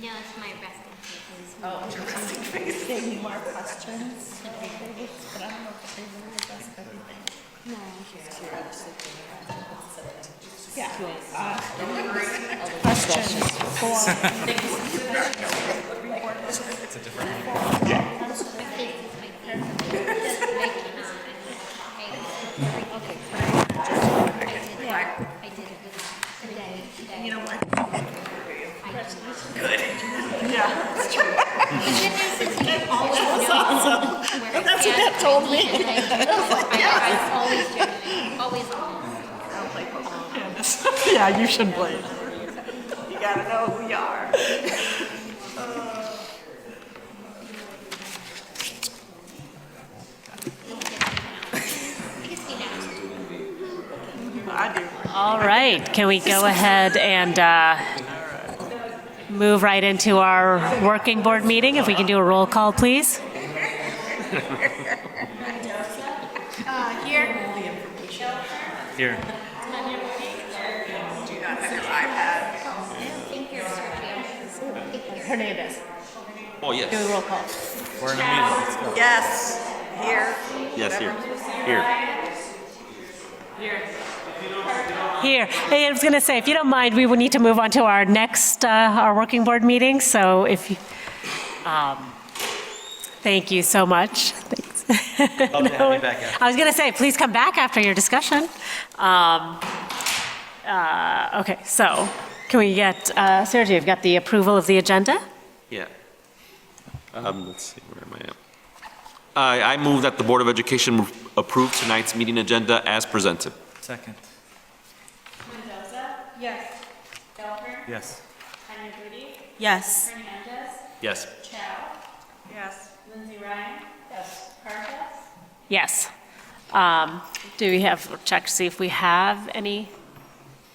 No, it's my resting face. They need more questions, but I don't know if they really addressed everything. No, she's curious. Yeah. Questions I did it with today. You know what? The good news is you always know where That's what that told me. I always do, always. Yeah, you should play. You gotta know who you are. I do. All right, can we go ahead and move right into our working board meeting? If we can do a roll call, please. Here. Do you not have your iPad? Hernandez. Oh, yes. Do a roll call. We're in a meeting, let's go. Yes, here. Yes, here. Here, hey, I was going to say, if you don't mind, we will need to move on to our next, our working board meeting, so if you, thank you so much. Thanks. Love to have you back after. I was going to say, please come back after your discussion. Okay, so can we get, Sergio, you've got the approval of the agenda? Yeah. Let's see, where am I at? I move that the Board of Education approve tonight's meeting agenda as presented. Second. Mendoza? Yes. Delper? Yes. Agnifidi? Yes. Hernandez? Yes. Chow? Yes. Lindsay Ryan? Yes. Carcass? Yes. Do we have, check to see if we have any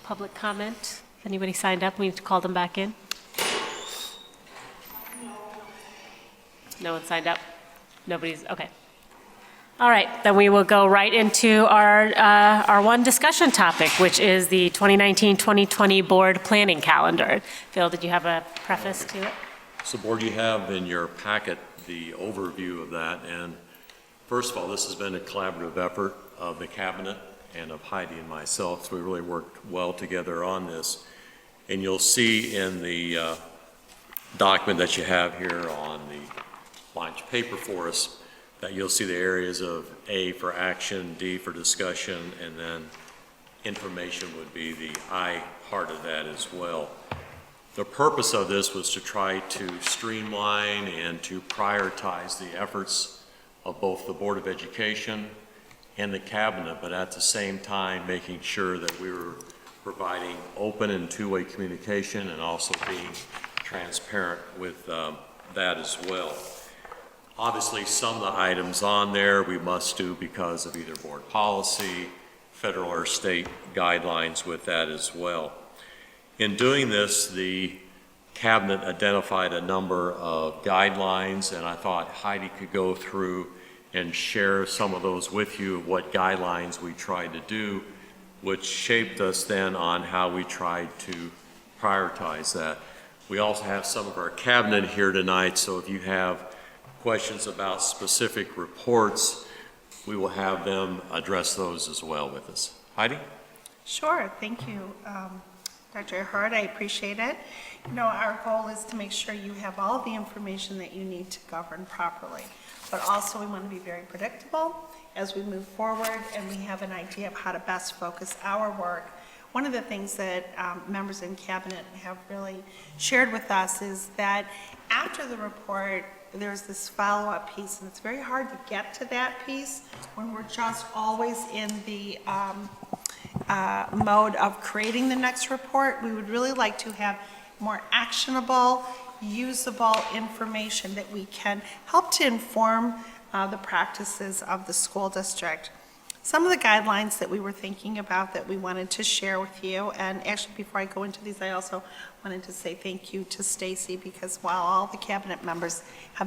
public comment? Anybody signed up? We need to call them back in? No one signed up? Nobody's, okay. All right, then we will go right into our one discussion topic, which is the 2019-2020 board planning calendar. Phil, did you have a preface to it? So Board, you have in your packet the overview of that, and first of all, this has been a collaborative effort of the cabinet and of Heidi and myself, so we really worked well together on this. And you'll see in the document that you have here on the lunch paper for us that you'll see the areas of A for action, D for discussion, and then information would be the I part of that as well. The purpose of this was to try to streamline and to prioritize the efforts of both the Board of Education and the Cabinet, but at the same time making sure that we were providing open and two-way communication and also being transparent with that as well. Obviously, some of the items on there we must do because of either board policy, federal or state guidelines with that as well. In doing this, the cabinet identified a number of guidelines, and I thought Heidi could go through and share some of those with you, what guidelines we tried to do, which shaped us then on how we tried to prioritize that. We also have some of our cabinet here tonight, so if you have questions about specific reports, we will have them address those as well with us. Heidi? Sure, thank you, Dr. Hart, I appreciate it. You know, our goal is to make sure you have all the information that you need to govern properly, but also we want to be very predictable as we move forward and we have an idea of how to best focus our work. One of the things that members in cabinet have really shared with us is that after the report, there's this follow-up piece, and it's very hard to get to that piece when we're just always in the mode of creating the next report. We would really like to have more actionable, usable information that we can help to inform the practices of the school district. Some of the guidelines that we were thinking about that we wanted to share with you, and actually before I go into these, I also wanted to say thank you to Stacy, because while all the cabinet members have been